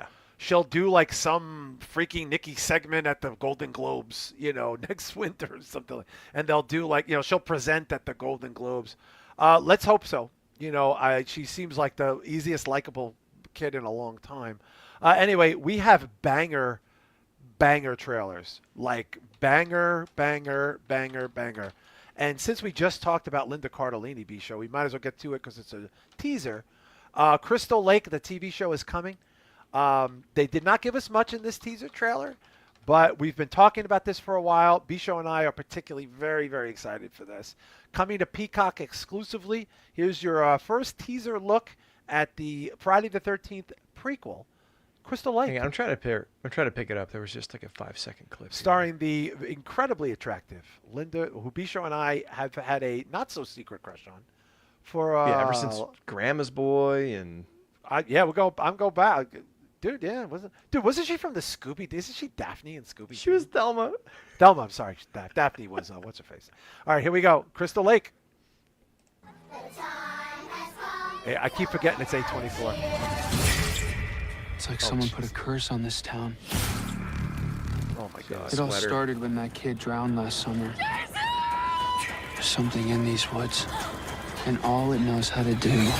A: do like some Freaky Nicky segment at the Golden Globes, next winter or something. And they'll do like, she'll present at the Golden Globes. Let's hope so. She seems like the easiest likable kid in a long time. Anyway, we have banger trailers, like banger. And since we just talked about Linda Cardellini, B-Show, we might as well get to it because it's a teaser. Crystal Lake, the TV show, is coming. They did not give us much in this teaser trailer, but we've been talking about this for a while. B-Show and I are particularly very, very excited for this. Coming to Peacock exclusively. Here's your first teaser look at the Friday the 13th prequel, Crystal Lake.
B: Hang on, I'm trying to pick it up. There was just like a 5-second clip.
A: Starring the incredibly attractive Linda, who Bisho and I have had a not so secret crush on for
B: ever since Grandma's Boy and
A: I'm go back. Dude, yeah, wasn't she from the Scooby? Isn't she Daphne and Scooby?
B: She was Thelma.
A: Thelma, I'm sorry. Daphne was what's her face. All right, here we go. Crystal Lake. Hey, I keep forgetting it's 8:24.
C: It's like someone put a curse on this town.
B: Oh my God.
C: It all started when that kid drowned last summer. There's something in these woods, and all it knows how to do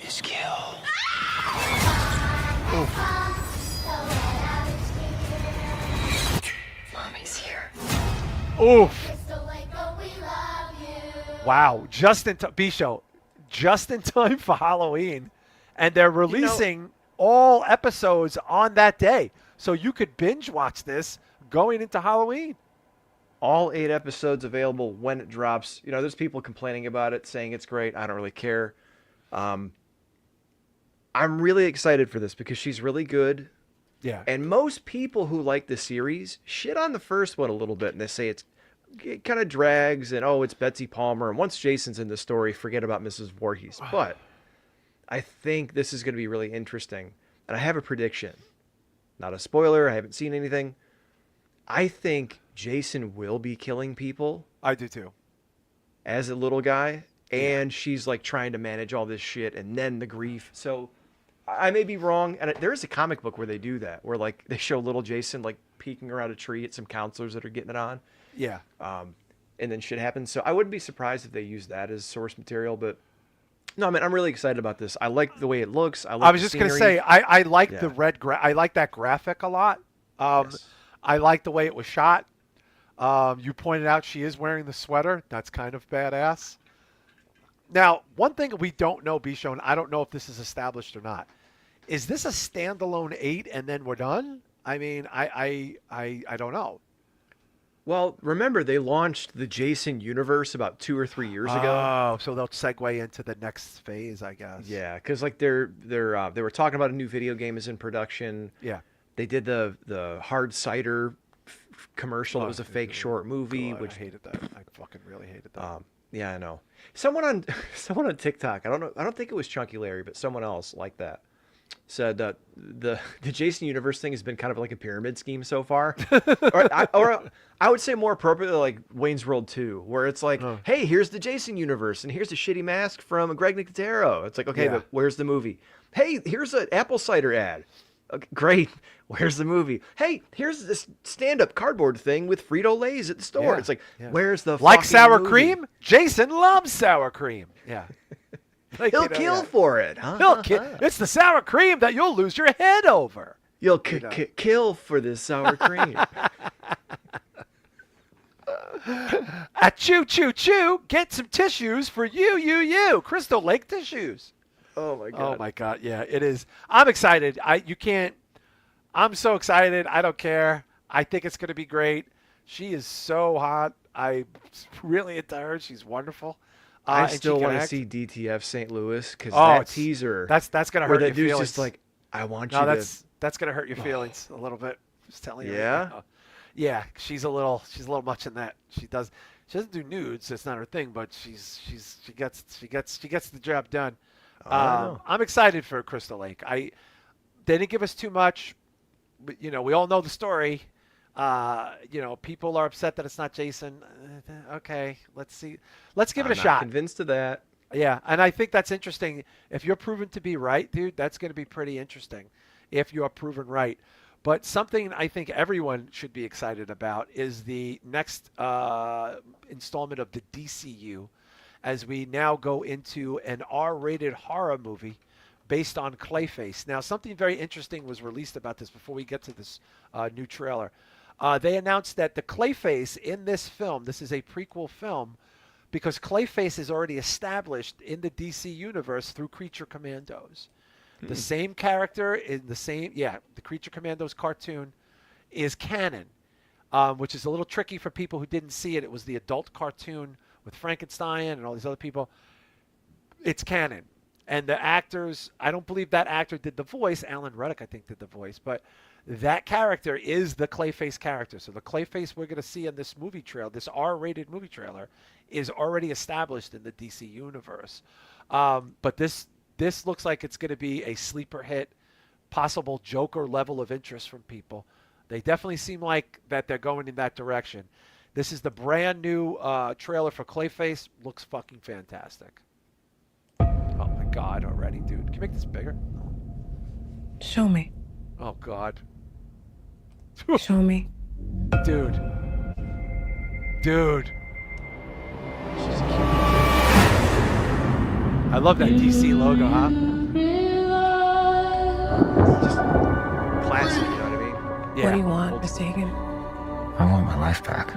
C: is kill.
D: Mommy's here.
A: Oof. Wow, just in time for Halloween, and they're releasing all episodes on that day, so you could binge watch this going into Halloween.
B: All 8 episodes available when it drops. There's people complaining about it, saying it's great. I don't really care. I'm really excited for this because she's really good.
A: Yeah.
B: And most people who like the series shit on the first one a little bit, and they say it kind of drags, and it's Betsy Palmer, and once Jason's in the story, forget about Mrs. Voorhees. But I think this is going to be really interesting, and I have a prediction. Not a spoiler. I haven't seen anything. I think Jason will be killing people.
A: I do too.
B: as a little guy, and she's like trying to manage all this shit, and then the grief. So I may be wrong, and there is a comic book where they do that, where like they show little Jason like peeking around a tree at some counselors that are getting it on.
A: Yeah.
B: And then shit happens. So I wouldn't be surprised if they use that as source material, but no, I mean, I'm really excited about this. I like the way it looks. I
A: was just going to say, I like the red, I like that graphic a lot.
B: Yes.
A: I like the way it was shot. You pointed out she is wearing the sweater. That's kind of badass. Now, one thing we don't know, Bisho, and I don't know if this is established or not, is this a standalone 8 and then we're done? I mean, I don't know.
B: Well, remember they launched the Jason universe about 2 or 3 years ago.
A: Oh, so they'll segue into the next phase, I guess.
B: Yeah, because like they were talking about a new video game is in production.
A: Yeah.
B: They did the hard cider commercial. It was a fake short movie,
A: God,
B: which
A: I hated that. I fucking really hated that.
B: Yeah, I know. Someone on TikTok, I don't think it was Chunky Larry, but someone else like that said that the Jason universe thing has been kind of like a pyramid scheme so far. or I would say more appropriately like Wayne's World 2, where it's like, hey, here's the Jason universe, and here's a shitty mask from Greg Nicotero. It's like, okay, but where's the movie? Hey, here's an apple cider ad. Okay, great. Where's the movie? Hey, here's this stand-up cardboard thing with Frito-Lays at the store. It's like, where's the
A: like
B: fucking
A: sour
B: movie?
A: cream? Jason loves sour cream. Yeah. Like,
B: He'll kill for it. Huh?
A: He'll kill. It's the sour cream that you'll lose your head over.
B: You'll kill for this sour cream.
A: Choo choo choo. Get some tissues for you. Crystal Lake tissues.
B: Oh my god.
A: Oh my god. Yeah, it is. I'm excited. I'm so excited. I don't care. I think it's going to be great. She is so hot. I'm really into her. She's wonderful.
B: I still want to see DTF St. Louis because
A: that
B: teaser.
A: That's gonna hurt your feelings.
B: Just like, I want you
A: to.
B: to.
A: That's gonna hurt your feelings a little bit. Just telling you.
B: Yeah.
A: Right now. Yeah. She's a little much in that. She doesn't do nudes. It's not her thing. But she gets the job done. I'm excited for Crystal Lake. They didn't give us too much, but we all know the story. People are upset that it's not Jason. Okay, let's see. Let's give it a shot.
B: I'm convinced of that.
A: Yeah, and I think that's interesting. If you're proven to be right, dude, that's going to be pretty interesting if you're proven right. But something I think everyone should be excited about is the next installment of the DCU, as we now go into an R-rated horror movie based on Clayface. Now, something very interesting was released about this before we get to this new trailer. They announced that the Clayface in this film, this is a prequel film, because Clayface is already established in the DC universe through Creature Commandos. The same character in the Creature Commandos cartoon is canon, which is a little tricky for people who didn't see it. It was the adult cartoon with Frankenstein and all these other people. It's canon. And the actors, I don't believe that actor did the voice. Alan Ruddick, I think, did the voice. But that character is the Clayface character. So the Clayface we're going to see in this movie trailer, this R-rated movie trailer, is already established in the DC universe. But this looks like it's going to be a sleeper hit, possible Joker level of interest from people. They definitely seem like that they're going in that direction. This is the brand new trailer for Clayface. Looks fucking fantastic. Oh my God, already, dude. Can you make this bigger?
D: Show me.
A: Oh God.
D: Show me.
A: Dude. I love that DC logo, huh?
B: Just classic, you know what I mean?
A: Yeah.
D: What do you want, Miss Hagen?
E: I want my life back.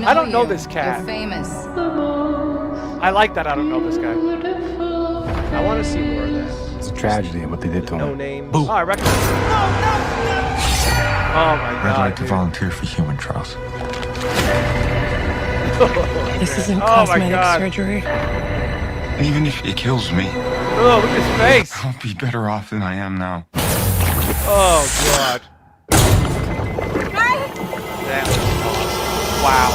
A: I don't know this cat.
F: You're famous.
A: I like that I don't know this guy.
B: I want to see more of that.
E: It's a tragedy what they did to him.
B: No names.
A: Oh, I recognize him. Oh my God.
E: I'd like to
A: dude.
E: volunteer for human trials.
D: This isn't
A: Oh, my
D: cosmetic
A: God.
D: surgery.
E: Even if it kills me,
A: Oh, look at his face.
E: I'll be better off than I am now.
A: Oh God. That was awesome. Wow.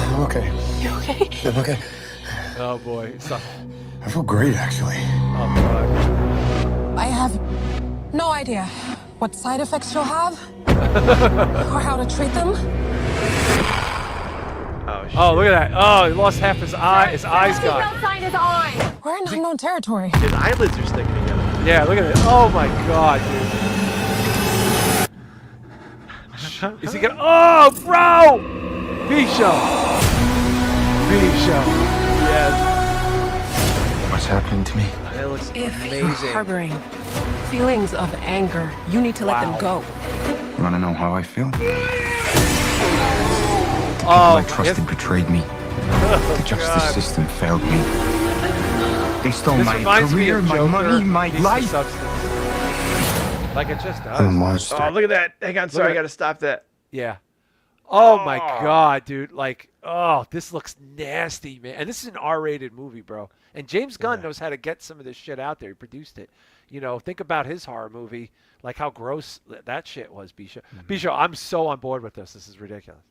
E: I'm okay.
D: You okay?
E: I'm okay.
A: Oh boy.
E: I feel great, actually.
A: Oh God.
D: I have no idea what side effects she'll have, or how to treat them.
B: Oh, shit.
A: Oh, look at that. Oh, he lost half his eye. His eyes gone.
F: Outside his eye.
D: We're in unknown territory.
B: His eyelids are sticking together.
A: Yeah, look at it. Oh my God, dude. Is he gonna? Oh, bro! Bisho. Yes.
E: What's happening to me?
B: That looks
D: If you're
B: amazing.
D: harboring feelings of anger, you need to let them go.
E: You want to know how I feel?
A: Oh,
E: I trusted
A: yes.
E: betrayed me. The justice system failed me. They stole
A: This
E: my
A: reminds me
E: career,
A: of
E: my
A: Joker,
E: money, my
A: Beast of
E: life.
A: Substance. Like it just
E: I'm a
A: does.
E: monster.
B: Oh, look at that. Hang on, sorry,
A: at
B: I gotta stop that.
A: Yeah. Oh my God, dude. Like, oh, this looks nasty, man. And this is an R-rated movie, bro. And James Gunn knows how to get some of this shit out there. He produced it. You know, think about his horror movie, like how gross that shit was, Bisho. Bisho, I'm so on board with this. This is ridiculous.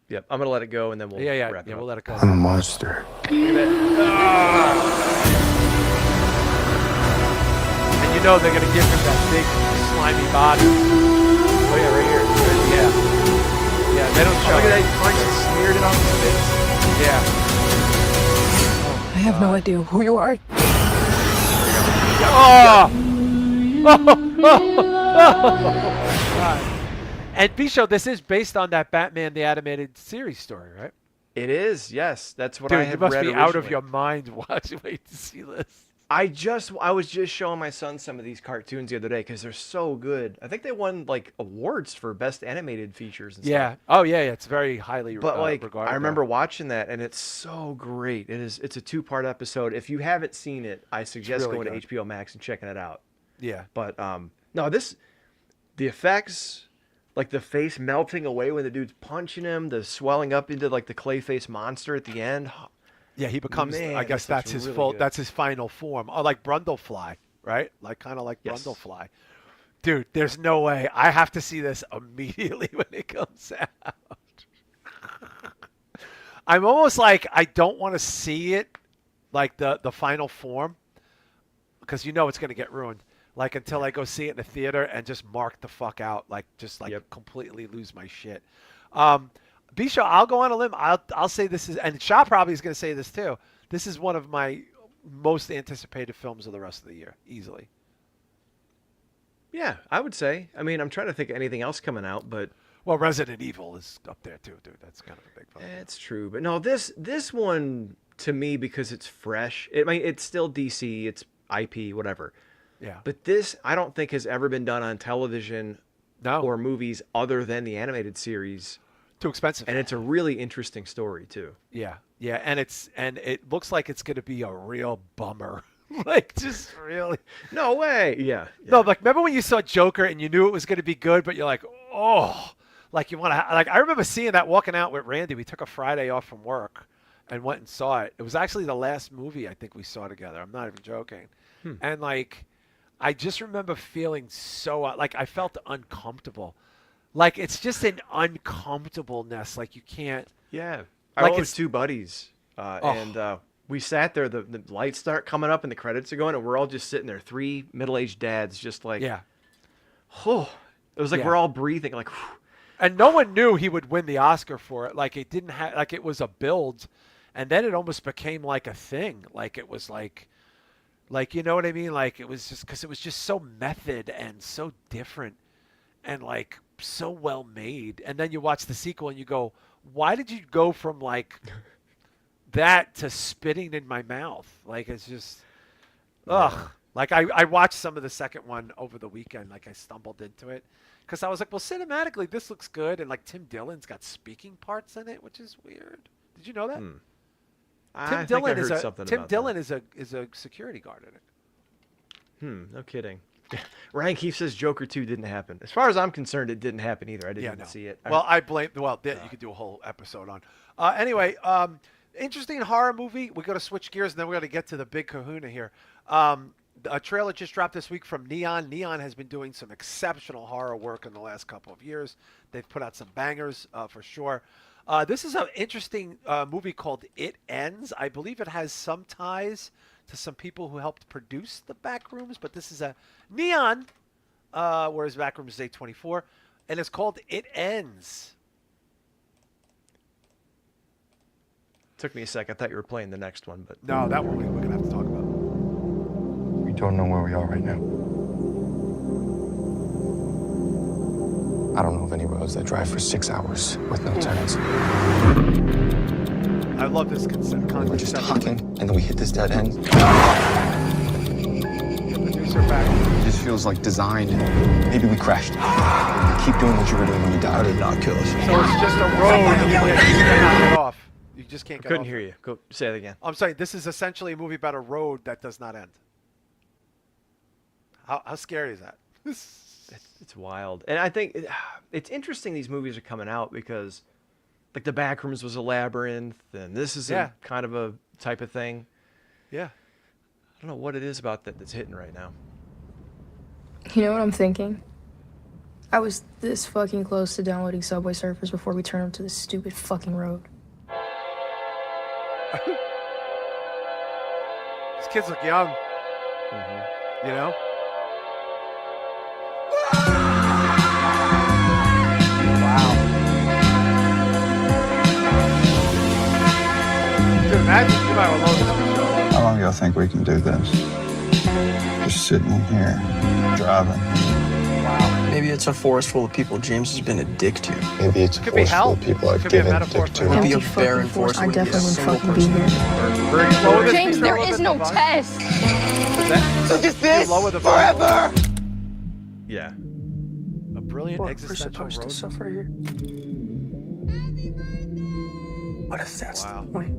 B: Yep, I'm gonna let it go and then we'll
A: Yeah,
B: wrap it up.
A: we'll let it go.
E: I'm a monster.
A: And you know they're gonna give him that big slimy body. Oh yeah, right here. Yeah. Yeah, they don't show.
B: Look at that, he punched and smeared it on his face.
A: Yeah.
D: I have no idea who you are.
A: Oh! God. And Bisho, this is based on that Batman the Animated Series story, right?
B: It is, yes. That's what
A: Dude,
B: I
A: you
B: had
A: must
B: read
A: be out of
B: originally.
A: your mind watching. Wait to see this.
B: I was just showing my son some of these cartoons the other day because they're so good. I think they won like awards for best animated features and
A: Yeah.
B: stuff.
A: Oh yeah, it's very highly
B: But like
A: regarded.
B: I remember watching that and it's so great. It's a 2-part episode. If you haven't seen it, I suggest
A: really
B: going
A: good.
B: to HBO Max and checking it out.
A: Yeah.
B: But no, the effects, like the face melting away when the dude's punching him, the swelling up into like the clay face monster at the end.
A: Yeah, he becomes.
B: Man,
A: I guess
B: this looks
A: that's his
B: really
A: full.
B: good.
A: That's his final form. Oh, like Brundlefly, right? Like kind of like
B: Yes.
A: Brundlefly. Dude, there's no way. I have to see this immediately when it comes out. I'm almost like I don't want to see it, like the final form, because you know it's gonna get ruined. Like until I go see it in the theater and just mark the fuck out, like just like completely lose my shit. Bisho, I'll go on a limb. I'll say this is, and Shah probably is going to say this too. This is one of my most anticipated films of the rest of the year, easily.
B: Yeah, I would say. I mean, I'm trying to think of anything else coming out, but
A: Well, Resident Evil is up there too, dude. That's kind of a big film.
B: it's true. But no, this one to me, because it's fresh. It's still DC, it's IP, whatever.
A: Yeah.
B: But this, I don't think has ever been done on television
A: No.
B: or movies other than the animated series.
A: Too expensive.
B: And it's a really interesting story too.
A: Yeah, and it looks like it's going to be a real bummer. Like just really.
B: No way. Yeah.
A: No, like remember when you saw Joker and you knew it was going to be good, but you're like, oh, like you want to. Like I remember seeing that walking out with Randy. We took a Friday off from work and went and saw it. It was actually the last movie I think we saw together. I'm not even joking. And like, I just remember feeling so like I felt uncomfortable. Like it's just an uncomfortableness. Like you can't.
B: Yeah.
A: Like
B: I went with
A: it's-
B: 2 buddies, and we sat there. The lights start coming up and the credits are going, and we're all just sitting there. 3 middle-aged dads, just like,
A: Yeah.
B: oh, it was like
A: Yeah.
B: we're all breathing, like, whew.
A: And no one knew he would win the Oscar for it. Like it didn't have, like it was a build, and then it almost became like a thing. Like it was like you know what I mean? Like it was just because it was just so method and so different, and like so well made. And then you watch the sequel and you go, why did you go from like that to spitting in my mouth? Like it's just, ugh. Like I watched some of the second one over the weekend. Like I stumbled into it. Because I was like, well, cinematically, this looks good. And, like, Tim Dillon's got speaking parts in it, which is weird. Did you know that?
B: I think I heard something
A: Tim
B: about
A: Dillon is a security guard in it.
B: No kidding. Ryan Keefe says Joker 2 didn't happen. As far as I'm concerned, it didn't happen either. I didn't even see it.
A: Well, I blame. Well, you could do a whole episode on. Anyway, interesting horror movie. We're going to switch gears, and then we're going to get to the big kahuna here. A trailer just dropped this week from Neon. Neon has been doing some exceptional horror work in the last couple of years. They've put out some bangers for sure. This is an interesting movie called It Ends. I believe it has some ties to some people who helped produce the Backrooms, but this is a Neon whereas Backroom is 824, and it's called It Ends.
B: Took me a sec. I thought you were playing the next one, but
A: no, that one we're gonna have to talk about.
E: We don't know where we are right now. I don't know of any roads that drive for 6 hours with no turns.
A: I love this concept.
E: We're just talking, and then we hit this dead end.
A: Producer back.
E: It just feels like designed. Maybe we crashed. Keep doing what you were doing when you died. I did not kill us.
A: So it's just a road you cannot get off. You just can't get
B: couldn't
A: off.
B: hear you. Go say it again.
A: I'm sorry. This is essentially a movie about a road that does not end. How scary is that?
B: It's wild. And I think it's interesting these movies are coming out because like The Backrooms was a labyrinth and this is a kind of a type of thing.
A: Yeah.
B: I don't know what it is about that's hitting right now.
F: You know what I'm thinking? I was this fucking close to downloading Subway Surfers before we turned onto this stupid fucking road.
A: These kids look young.
B: Mm-hmm.
A: You know? Imagine you might have loaded this.
E: How long do y'all think we can do this? Just sitting here, driving.
G: Maybe it's a forest full of people James has been a dick to.
E: Maybe it's a
A: Could be
E: force full
A: hell.
E: of people I've
A: Could be a
E: given
A: metaphor
E: dick
A: for
E: to.
A: hell.
G: Maybe a
F: Empty
G: barren
F: fucking
G: forest
F: I
G: where
F: definitely
G: a
F: wouldn't
G: single
F: fucking be
G: person.
F: here.
A: Very lower this
H: James,
A: piece,
H: there
A: lower
H: is
A: the
H: no
A: volume.
H: test.
E: So just this
A: lower the
E: forever.
B: Yeah.
A: A brilliant
C: What, we're
A: existential
C: supposed to
A: road.
C: suffer here? What if that's
A: Wow.
C: the point?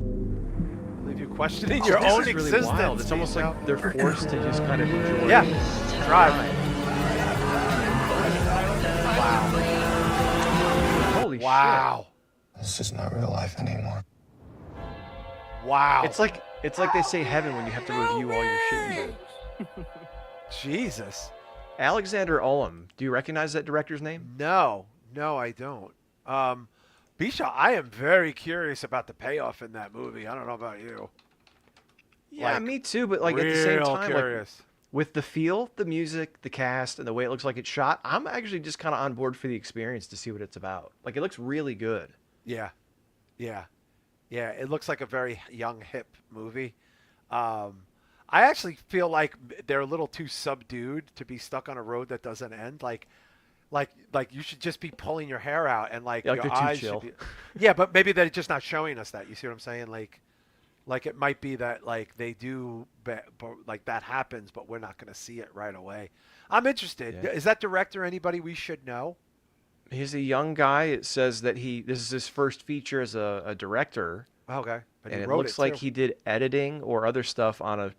A: Leave you questioning your
B: This
A: own
B: is really
A: existence.
B: wild. It's almost like they're forced to just kind of enjoy.
A: Yeah. Drive. Wow.
B: Holy
A: Wow.
E: This is not real life anymore.
A: Wow.
B: shit. It's like they say heaven when you have to review all your shit you do.
A: Jesus.
B: Alexander Ullum. Do you recognize that director's name?
A: No, I don't. Bisha, I am very curious about the payoff in that movie. I don't know about you.
B: Yeah,
A: Like,
B: me too. But like at the same
A: real
B: time, like,
A: curious.
B: with the feel, the music, the cast, and the way it looks like it's shot, I'm actually just kind of on board for the experience to see what it's about. Like it looks really good.
A: Yeah. It looks like a very young, hip movie. I actually feel like they're a little too subdued to be stuck on a road that doesn't end. Like you should just be pulling your hair out and like
B: Yeah,
A: your
B: like they're too
A: eyes
B: chill.
A: should be. Yeah, but maybe they're just not showing us that. You see what I'm saying? Like it might be that like they do, but like that happens, but we're not going to see it right away. I'm interested.
B: Yeah.
A: Is that director anybody we should know?
B: He's a young guy. It says that this is his first feature as a director.
A: Okay, but
B: And
A: he
B: it
A: wrote
B: looks like
A: too.
B: he did editing or other stuff on a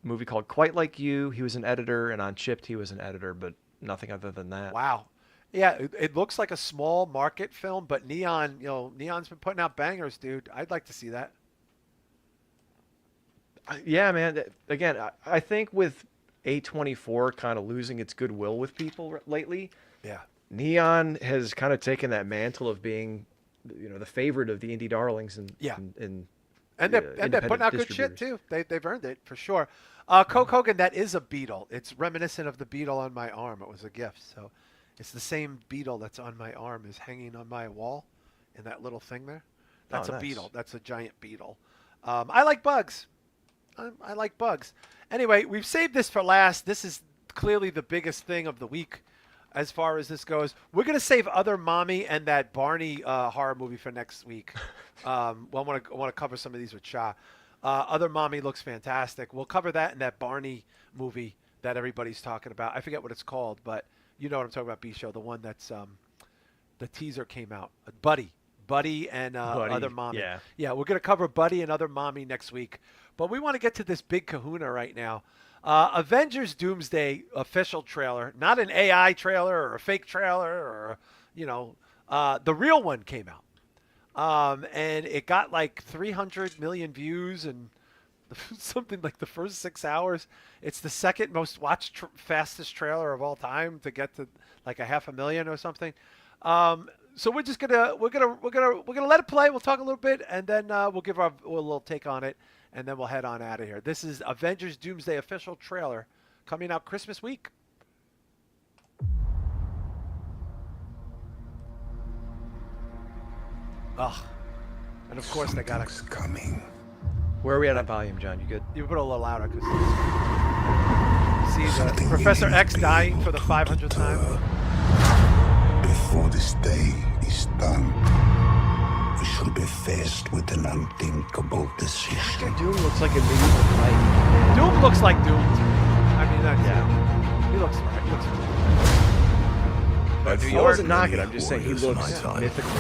B: movie called Quite Like You. He was an editor, and on Chipped he was an editor, but nothing other than that.
A: Wow. Yeah, it looks like a small market film, but Neon, Neon's been putting out bangers, dude. I'd like to see that.
B: Yeah, man. Again, I think with A24 kind of losing its goodwill with people lately,
A: Yeah.
B: Neon has kind of taken that mantle of being, the favorite of the indie darlings and
A: Yeah.
B: and
A: And they're putting out good shit
B: distributors.
A: too. They've earned it for sure. Coke Hogan, that is a beetle. It's reminiscent of the beetle on my arm. It was a gift, so it's the same beetle that's on my arm is hanging on my wall, in that little thing there. That's
B: Oh,
A: a
B: nice.
A: beetle. That's a giant beetle. I like bugs. I like bugs. Anyway, we've saved this for last. This is clearly the biggest thing of the week as far as this goes. We're going to save Other Mommy and that Barney horror movie for next week. I want to cover some of these with Shah. Other Mommy looks fantastic. We'll cover that and that Barney movie that everybody's talking about. I forget what it's called, but you know what I'm talking about, B-Show, the one that's the teaser came out. Buddy and
B: Buddy,
A: Other Mommy.
B: yeah.
A: We're going to cover Buddy and Other Mommy next week. But we want to get to this big kahuna right now. Avengers Doomsday official trailer, not an AI trailer or a fake trailer or, the real one came out. And it got like 300 million views and something like the first 6 hours. It's the second most watched fastest trailer of all time to get to like 500,000 or something. So we're just gonna let it play. We'll talk a little bit and then we'll give a little take on it and then we'll head on out of here. This is Avengers Doomsday official trailer coming out Christmas week. Ugh. And of course they got
H: Something's coming.
B: Where are we at on volume, John? You good?
A: You put it a little louder because see the Professor X dying for the 500th time.
H: Before this day is done, we shall be faced with an unthinkable decision.
B: Doom looks like a medieval knight.
A: Doom looks like Doom. I mean, yeah. He looks right. He looks right.
B: I wasn't knocking. I'm just saying he looks mythical.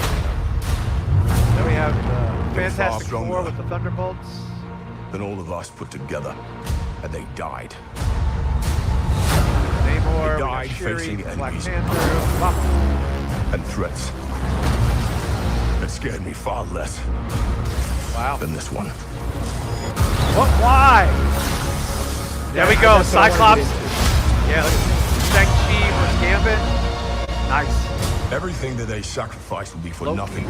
A: Then we have the Fantastic Four with the Thunderbolts.
H: Than all of us put together, and they died.
A: Namor,
H: They died
A: Shuri,
H: facing
A: Black
H: enemies.
A: Panther, Buck.
H: And threats that scared me far less than this one.
A: What? Why? There we go. Cyclops. Yeah, look at Shang-Chi versus Gambit. Nice.
H: Everything that they sacrificed will be for nothing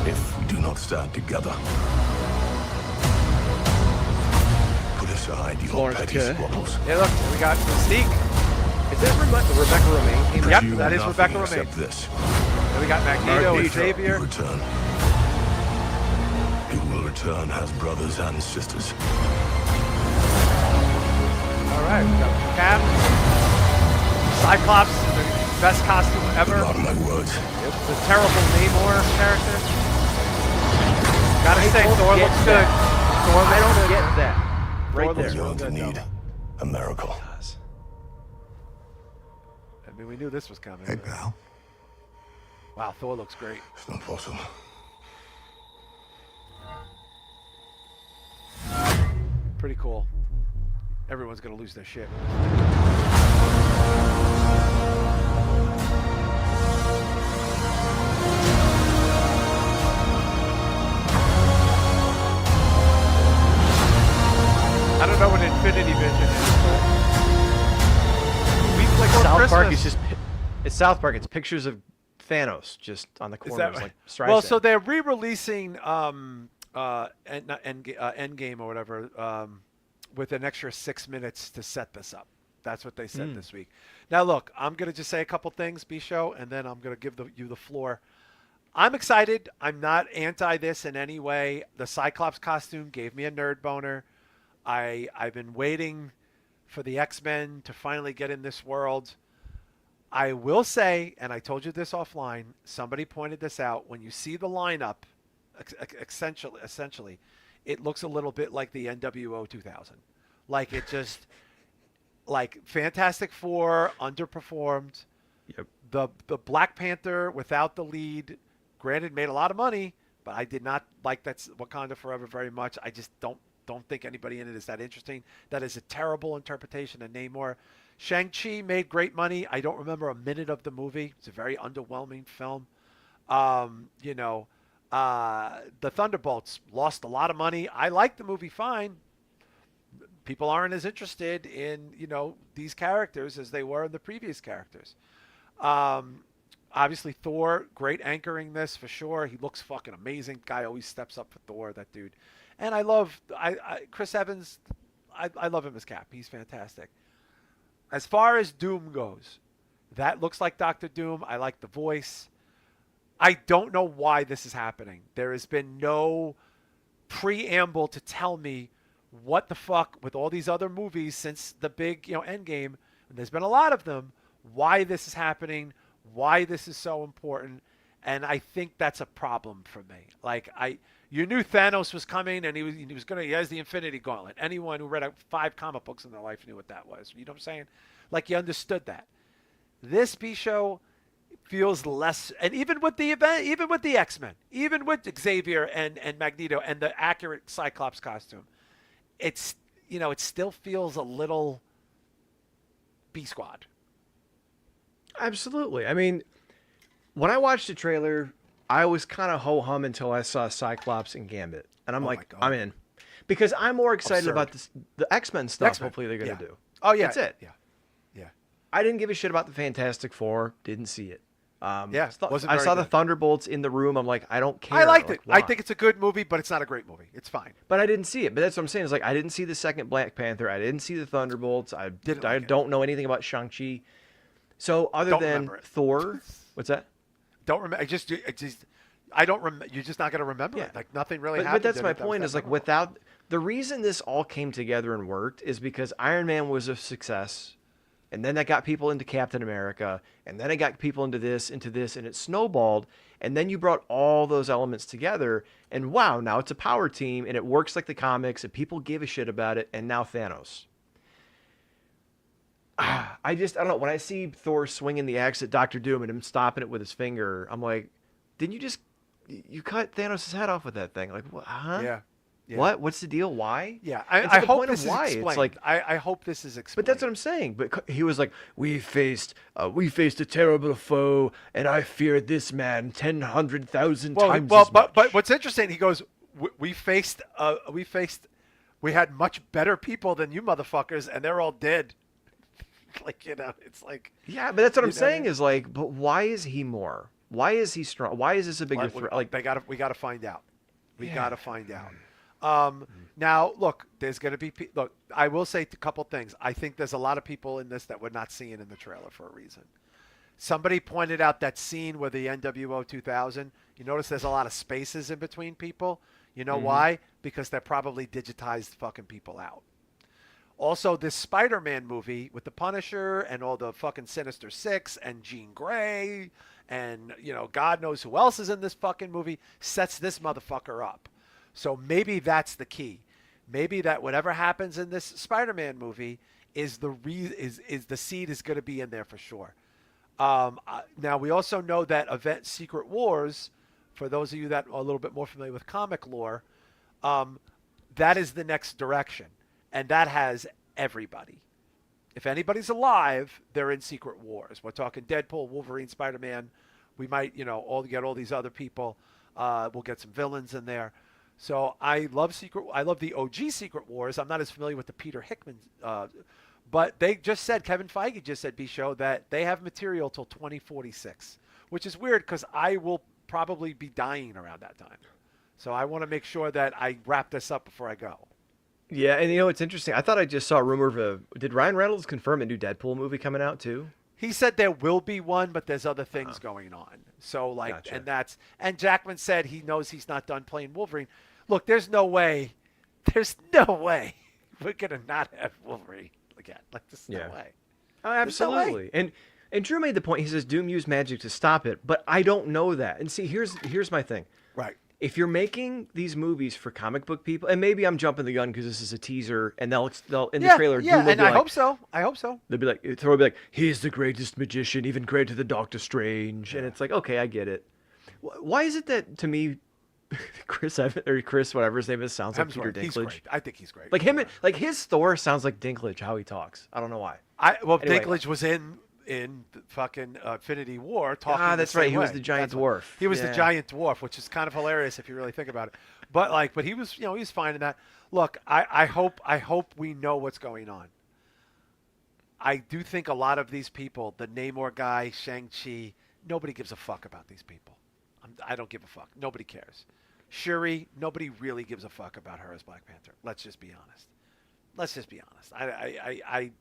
H: if we do not stand together. Put aside your petty squabbles.
A: Yeah, look, we got Mystique.
B: Is that Rebecca Romaine?
A: Yep,
H: You
A: that is
H: nothing
A: Rebecca Romaine.
H: except this.
A: Then we got Magneto and Xavier.
H: You return. You will return as brothers and sisters.
A: All right, we got Cap, Cyclops, the best costume ever.
H: Mark my words.
A: The terrible Namor character. Gotta say, Thor looks good.
B: I don't get that. Right there.
H: You're going to need a miracle.
A: I mean, we knew this was coming.
H: Hey, pal.
A: Wow, Thor looks great.
H: It's not possible.
A: Pretty cool. Everyone's gonna lose their shit. I don't know what Infinity Vision is. We like
B: South Park is just. It's South Park. It's pictures of Thanos just on the corners, like Streisand.
A: Well, so they're re-releasing Endgame or whatever with an extra 6 minutes to set this up. That's what they said this week. Now, look, I'm gonna just say a couple things, B-Show, and then I'm gonna give you the floor. I'm excited. I'm not anti this in any way. The Cyclops costume gave me a nerd boner. I've been waiting for the X-Men to finally get in this world. I will say, and I told you this offline, somebody pointed this out, when you see the lineup, essentially, it looks a little bit like the NWO 2000. Like it just, like Fantastic Four underperformed.
B: Yep.
A: The Black Panther without the lead, granted, made a lot of money, but I did not like that Wakanda Forever very much. I just don't think anybody in it is that interesting. That is a terrible interpretation of Namor. Shang-Chi made great money. I don't remember a minute of the movie. It's a very underwhelming film. The Thunderbolts lost a lot of money. I like the movie fine. People aren't as interested in, these characters as they were in the previous characters. Obviously, Thor, great anchoring this for sure. He looks fucking amazing. Guy always steps up for Thor, that dude. And I love Chris Evans. I love him as Cap. He's fantastic. As far as Doom goes, that looks like Dr. Doom. I like the voice. I don't know why this is happening. There has been no preamble to tell me what the fuck with all these other movies since the big, Endgame, and there's been a lot of them, why this is happening, why this is so important. And I think that's a problem for me. Like you knew Thanos was coming, and he has the Infinity Gauntlet. Anyone who read 5 comic books in their life knew what that was. You know what I'm saying? Like you understood that. This B-show feels less, and even with the event, even with the X-Men, even with Xavier and Magneto and the accurate Cyclops costume, it's it still feels a little B-Squad.
B: Absolutely. I mean, when I watched the trailer, I was kind of ho-hum until I saw Cyclops and Gambit. And I'm like, I'm in. Because I'm more excited about the X-Men stuff, hopefully they're going to do.
A: Oh, yeah.
B: That's it.
A: Yeah.
B: I didn't give a shit about the Fantastic Four. Didn't see it.
A: I
B: saw the Thunderbolts in the room. I'm like, I don't care.
A: I liked it.
B: Why?
A: I think it's a good movie, but it's not a great movie. It's fine.
B: But I didn't see it. But that's what I'm saying. It's like, I didn't see the second Black Panther. I didn't see the Thunderbolts. I don't know anything about Shang-Chi. So other than Thor, what's that?
A: Don't remember. You're just not going to remember it. Like nothing really
B: but
A: happened.
B: But that's my
A: that
B: point. Is like without the reason this all came together and worked is because Iron Man was a success, and then that got people into Captain America, and then it got people into this, and it snowballed, and then you brought all those elements together, and wow, now it's a power team, and it works like the comics, and people give a shit about it, and now Thanos. I don't know. When I see Thor swinging the axe at Doctor Doom and him stopping it with his finger, I'm like, didn't you cut Thanos' head off with that thing? Like, what? Huh?
A: Yeah.
B: What? What's the deal? Why?
A: Yeah,
B: I
A: hope this is explained.
B: It's like,
A: I hope this is explained.
B: But that's what I'm saying. But he was like, we faced a terrible foe, and I feared this man 100,000 times.
A: But what's interesting? He goes, we had much better people than you motherfuckers, and they're all dead. Like, it's like,
B: yeah, but that's what I'm saying is like, but why is he more? Why is he strong? Why is this a bigger threat? Like,
A: we got to find out. We got to find out. Now, look, there's going to be look. I will say a couple things. I think there's a lot of people in this that we're not seeing in the trailer for a reason. Somebody pointed out that scene where the NWO 2000. You notice there's a lot of spaces in between people. You know why? Because they're probably digitized fucking people out. Also, this Spider-Man movie with the Punisher and all the fucking Sinister Six and Jean Grey and, God knows who else is in this fucking movie sets this motherfucker up. So maybe that's the key. Maybe that whatever happens in this Spider-Man movie is the seed is going to be in there for sure. Now, we also know that Secret Wars, for those of you that are a little bit more familiar with comic lore, that is the next direction. And that has everybody. If anybody's alive, they're in Secret Wars. We're talking Deadpool, Wolverine, Spider-Man. We might, get all these other people. We'll get some villains in there. So I love the OG Secret Wars. I'm not as familiar with the Peter Hickman, but they just said, Kevin Feige just said, B-Show, that they have material till 2046, which is weird because I will probably be dying around that time. So I want to make sure that I wrap this up before I go.
B: Yeah, and it's interesting. I thought I just saw a rumor did Ryan Reynolds confirm a new Deadpool movie coming out too?
A: He said there will be one, but there's other things going on. So gotcha. And Jackman said he knows he's not done playing Wolverine. Look, there's no way we're gonna not have Wolverine again. Like there's no way.
B: Oh, absolutely. No way. And Drew made the point. He says Doom used magic to stop it, but I don't know that. And see, here's my thing.
A: Right.
B: If you're making these movies for comic book people, and maybe I'm jumping the gun because this is a teaser, and they'll in the trailer,
A: Doom will be I hope so. They'll
B: be like, Thor will be like, he's the greatest magician, even greater than Doctor Strange, and it's like, okay, I get it. Why is it that to me, Chris Evans or Chris, whatever his name is, sounds like Peter Dinklage?
A: He's great. I think he's great.
B: Like him, like his Thor sounds like Dinklage how he talks. I don't know why.
A: Anyway. Dinklage was in fucking Infinity War talking
B: that's right. He was the giant dwarf.
A: He was the giant dwarf, which is kind of hilarious if you really think about it. But he was, he was fine in that. Look, I hope we know what's going on. I do think a lot of these people, the Namor guy, Shang-Chi, nobody gives a fuck about these people. I don't give a fuck. Nobody cares. Shuri, nobody really gives a fuck about her as Black Panther. Let's just be honest. I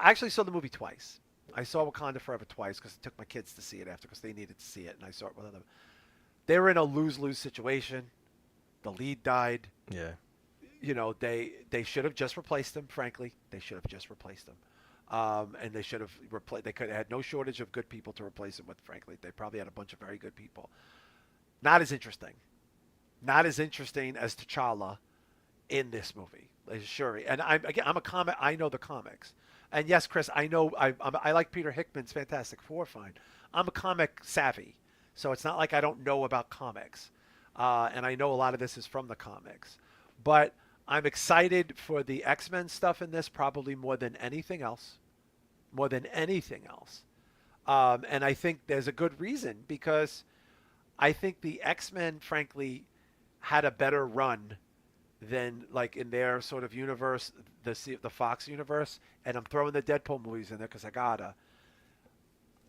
A: actually saw the movie twice. I saw Wakanda Forever twice because I took my kids to see it after because they needed to see it, and I saw it with them. They were in a lose-lose situation. The lead died.
B: Yeah.
A: They should have just replaced him. Frankly, they should have just replaced him, and they should have replaced. They could have had no shortage of good people to replace him with. Frankly, they probably had a bunch of very good people. Not as interesting as T'Challa in this movie. Shuri, and I'm a comic. I know the comics. And yes, Chris, I know I like Peter Hickman's Fantastic Four fine. I'm a comic savvy, so it's not like I don't know about comics. And I know a lot of this is from the comics. But I'm excited for the X-Men stuff in this probably more than anything else. And I think there's a good reason because I think the X-Men, frankly, had a better run than like in their sort of universe, the Fox universe, and I'm throwing the Deadpool movies in there because I gotta,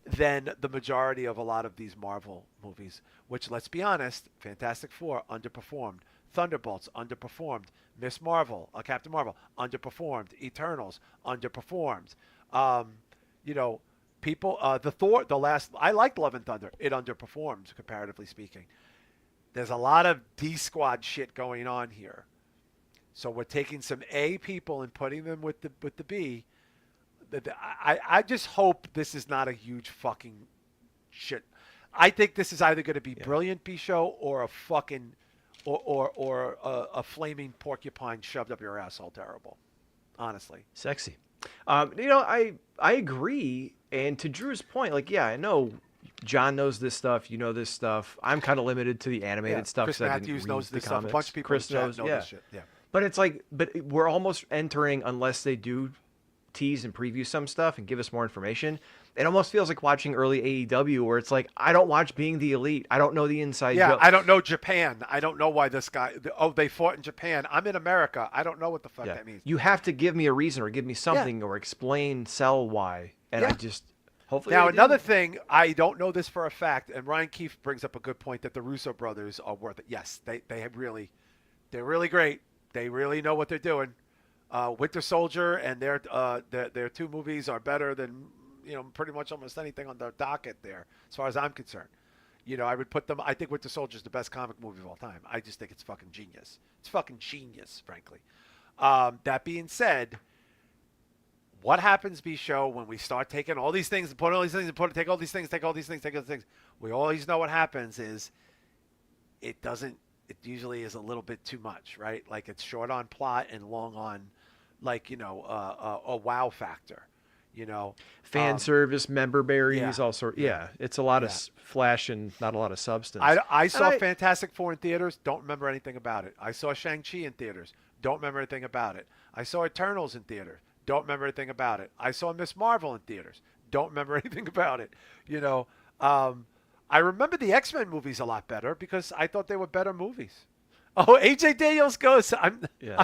A: than the majority of a lot of these Marvel movies, which, let's be honest, Fantastic Four underperformed, Thunderbolts underperformed, Miss Marvel, Captain Marvel underperformed, Eternals underperformed. people, I liked Love and Thunder. It underperformed, comparatively speaking. There's a lot of D squad shit going on here. So we're taking some A people and putting them with the B. I just hope this is not a huge fucking shit. I think this is either going to be brilliant B show or a fucking or a flaming porcupine shoved up your asshole terrible. Honestly.
B: Sexy. I agree. And to Drew's point, like, yeah, I know John knows this stuff. You know this stuff. I'm kind of limited to the animated stuff.
A: Chris Matthews knows this stuff. A bunch of people
B: Chris knows,
A: know this shit. Yeah.
B: But it's like, we're almost entering, unless they do tease and preview some stuff and give us more information. It almost feels like watching early AEW where it's like, I don't watch Being the Elite. I don't know the inside joke.
A: I don't know Japan. I don't know why this guy, they fought in Japan. I'm in America. I don't know what the fuck that means.
B: You have to give me a reason or give me something or explain, sell why. And I just, hopefully.
A: Now, another thing, I don't know this for a fact, and Ryan Keefe brings up a good point that the Russo brothers are worth it. Yes, they're really great. They really know what they're doing. Winter Soldier and their two movies are better than pretty much almost anything on the docket there, as far as I'm concerned. I would put them. I think Winter Soldier is the best comic movie of all time. I just think it's fucking genius. It's fucking genius, frankly. That being said, what happens, B-Show, when we start taking all these things and put all these things and take all these things, take all these things, take all these things? We always know what happens is it doesn't. It usually is a little bit too much, right? Like it's short on plot and long on, like a wow factor.
B: Fan service, member berries, all sorts. Yeah, it's a lot of flash and not a lot of substance.
A: I saw Fantastic Four in theaters. Don't remember anything about it. I saw Shang-Chi in theaters. Don't remember anything about it. I saw Eternals in theaters. Don't remember anything about it. I saw Miss Marvel in theaters. Don't remember anything about it. I remember the X-Men movies a lot better because I thought they were better movies. Oh, AJ Daniels goes, I'm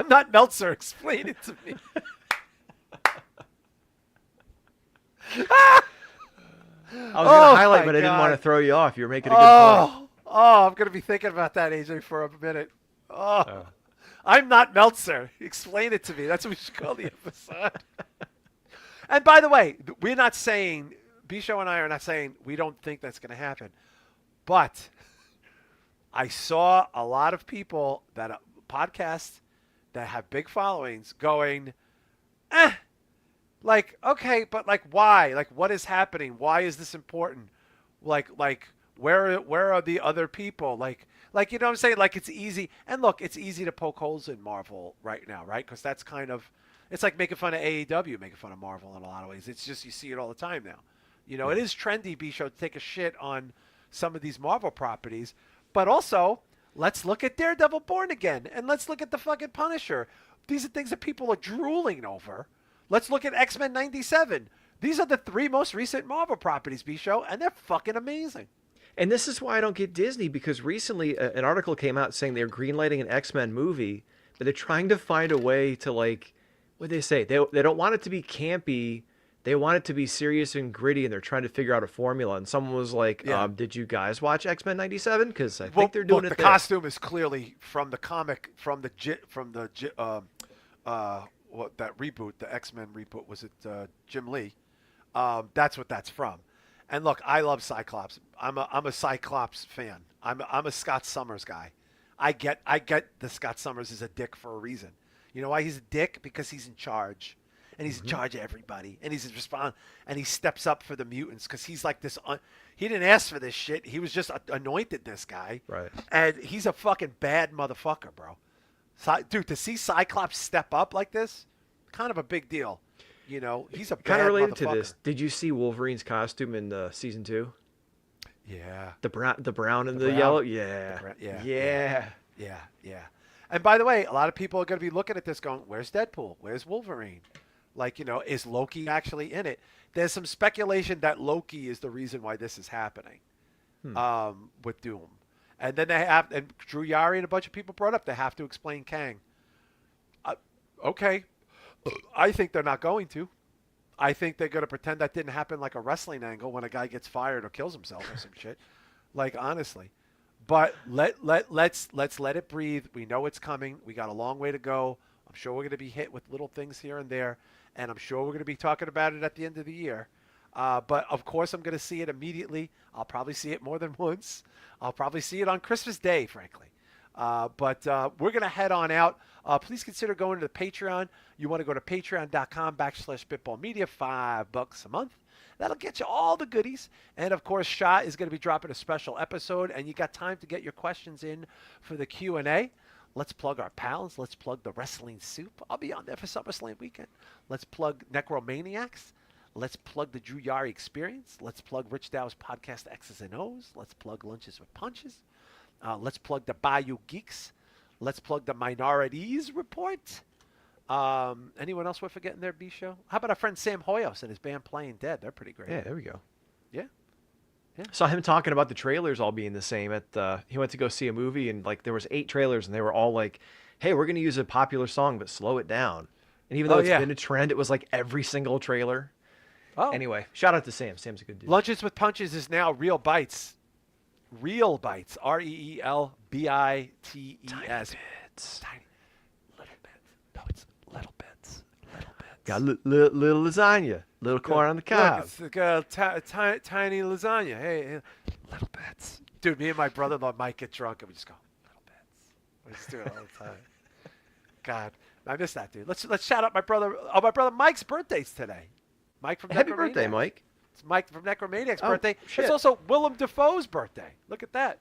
A: not Meltzer. Explain it to me.
B: I was going to highlight, but I didn't want to throw you off. You're making a good point.
A: I'm going to be thinking about that, AJ, for a minute. I'm not Meltzer. Explain it to me. That's what we should call the episode. And by the way, we're not saying, B-Show and I are not saying we don't think that's going to happen. But I saw a lot of people podcasts that have big followings going, like, okay, but like, why? Like, what is happening? Why is this important? Like, where are the other people? Like, you know what I'm saying? Like, it's easy. And look, it's easy to poke holes in Marvel right now, right? Because that's kind of, it's like making fun of AEW, making fun of Marvel in a lot of ways. It's just, you see it all the time now. It is trendy, B-Show, to take a shit on some of these Marvel properties. But also, let's look at Daredevil Born Again. And let's look at the fucking Punisher. These are things that people are drooling over. Let's look at X-Men 97. These are the 3 most recent Marvel properties, B-Show, and they're fucking amazing.
B: And this is why I don't get Disney, because recently an article came out saying they're greenlighting an X-Men movie, but they're trying to find a way to, like, what do they say? They don't want it to be campy. They want it to be serious and gritty, and they're trying to figure out a formula. And someone was like, did you guys watch X-Men 97? Because I think they're doing it
A: the
B: there.
A: Costume is clearly from the comic, from the that reboot, the X-Men reboot, was it Jim Lee? That's what that's from. And look, I love Cyclops. I'm a Cyclops fan. I'm a Scott Summers guy. I get that Scott Summers is a dick for a reason. You know why he's a dick? Because he's in charge. And he's in charge of everybody. And he's and he steps up for the mutants because he's like this. He didn't ask for this shit. He was just anointed this guy.
B: Right.
A: And he's a fucking bad motherfucker, bro. Dude, to see Cyclops step up like this, kind of a big deal. He's a
B: kind
A: of
B: related to this. Did you see Wolverine's costume in season 2?
A: Yeah.
B: The brown and the yellow. Yeah.
A: Yeah. And by the way, a lot of people are going to be looking at this going, where's Deadpool? Where's Wolverine? Like, is Loki actually in it? There's some speculation that Loki is the reason why this is happening with Doom. And then and Drew Yari and a bunch of people brought up, they have to explain Kang. Okay. I think they're not going to. I think they're going to pretend that didn't happen, like a wrestling angle when a guy gets fired or kills himself or some shit. Like, honestly. But let's let it breathe. We know it's coming. We got a long way to go. I'm sure we're going to be hit with little things here and there, and I'm sure we're going to be talking about it at the end of the year. But of course, I'm going to see it immediately. I'll probably see it more than once. I'll probably see it on Christmas Day, frankly. But we're going to head on out. Please consider going to the Patreon. You want to go to patreon.com/spitballmedia, $5 a month. That'll get you all the goodies. And, of course, Shah is going to be dropping a special episode, and you got time to get your questions in for the Q&A. Let's plug our pals. Let's plug the Wrestling Soup. I'll be on there for SummerSlam weekend. Let's plug Necromaniacs. Let's plug the Drew Yari Experience. Let's plug Rich Dow's podcast X's and O's. Let's plug Lunches with Punches. Let's plug the Bayou Geeks. Let's plug the Minorities Report. Anyone else we're forgetting there, B-Show? How about our friend Sam Hoyos and his band Playing Dead? They're pretty great.
B: Yeah, there we go.
A: Yeah.
B: Saw him talking about the trailers all being the same. He went to go see a movie, and like there was 8 trailers, and they were all like, hey, we're going to use a popular song, but slow it down. And even though it's been a trend, it was like every single trailer. Oh. Anyway, shout out to Sam. Sam's a good dude.
A: Lunches with Punches is now Real Bites. Real Bites. REELBITES.
B: Tiny bits.
A: Tiny. Little bits. No, it's little bits. Little bits.
B: Got little lasagna. Little corn on the cob.
A: Look, it's like a tiny lasagna. Hey, little bits. Dude, me and my brother-in-law might get drunk and we just go, little bits. We just do it all the time. God, I miss that, dude. Let's shout out my brother. Oh, my brother Mike's birthday's today. Mike from
B: Happy
A: Necromaniacs.
B: birthday, Mike.
A: It's Mike from Necromaniac's birthday.
B: Shit.
A: It's also Willem Dafoe's birthday. Look at that.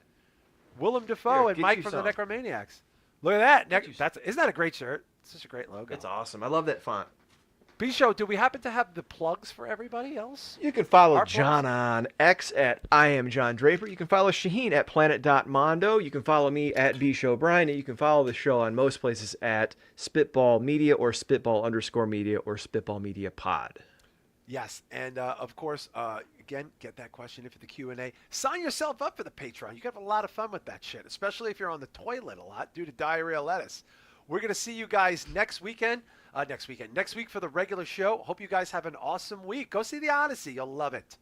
A: Willem Dafoe
B: Here,
A: and
B: get
A: Mike
B: you
A: from
B: some.
A: the Necromaniacs. Look at that. Isn't that a great shirt? It's such a great logo.
B: It's awesome. I love that font.
A: B-Show, do we happen to have the plugs for everybody else?
B: You can follow
A: Our
B: John on X at I am John Draper. You can follow Shaheen at planet.mondo. You can follow me at bshowbrian. And you can follow the show on most places at Spitball Media or Spitball_media or Spitball Media Pod.
A: Yes, and of course, again, get that question in for the Q&A. Sign yourself up for the Patreon. You can have a lot of fun with that shit, especially if you're on the toilet a lot due to diarrhea lettuce. We're going to see you guys next week for the regular show. Hope you guys have an awesome week. Go see the Odyssey. You'll love it.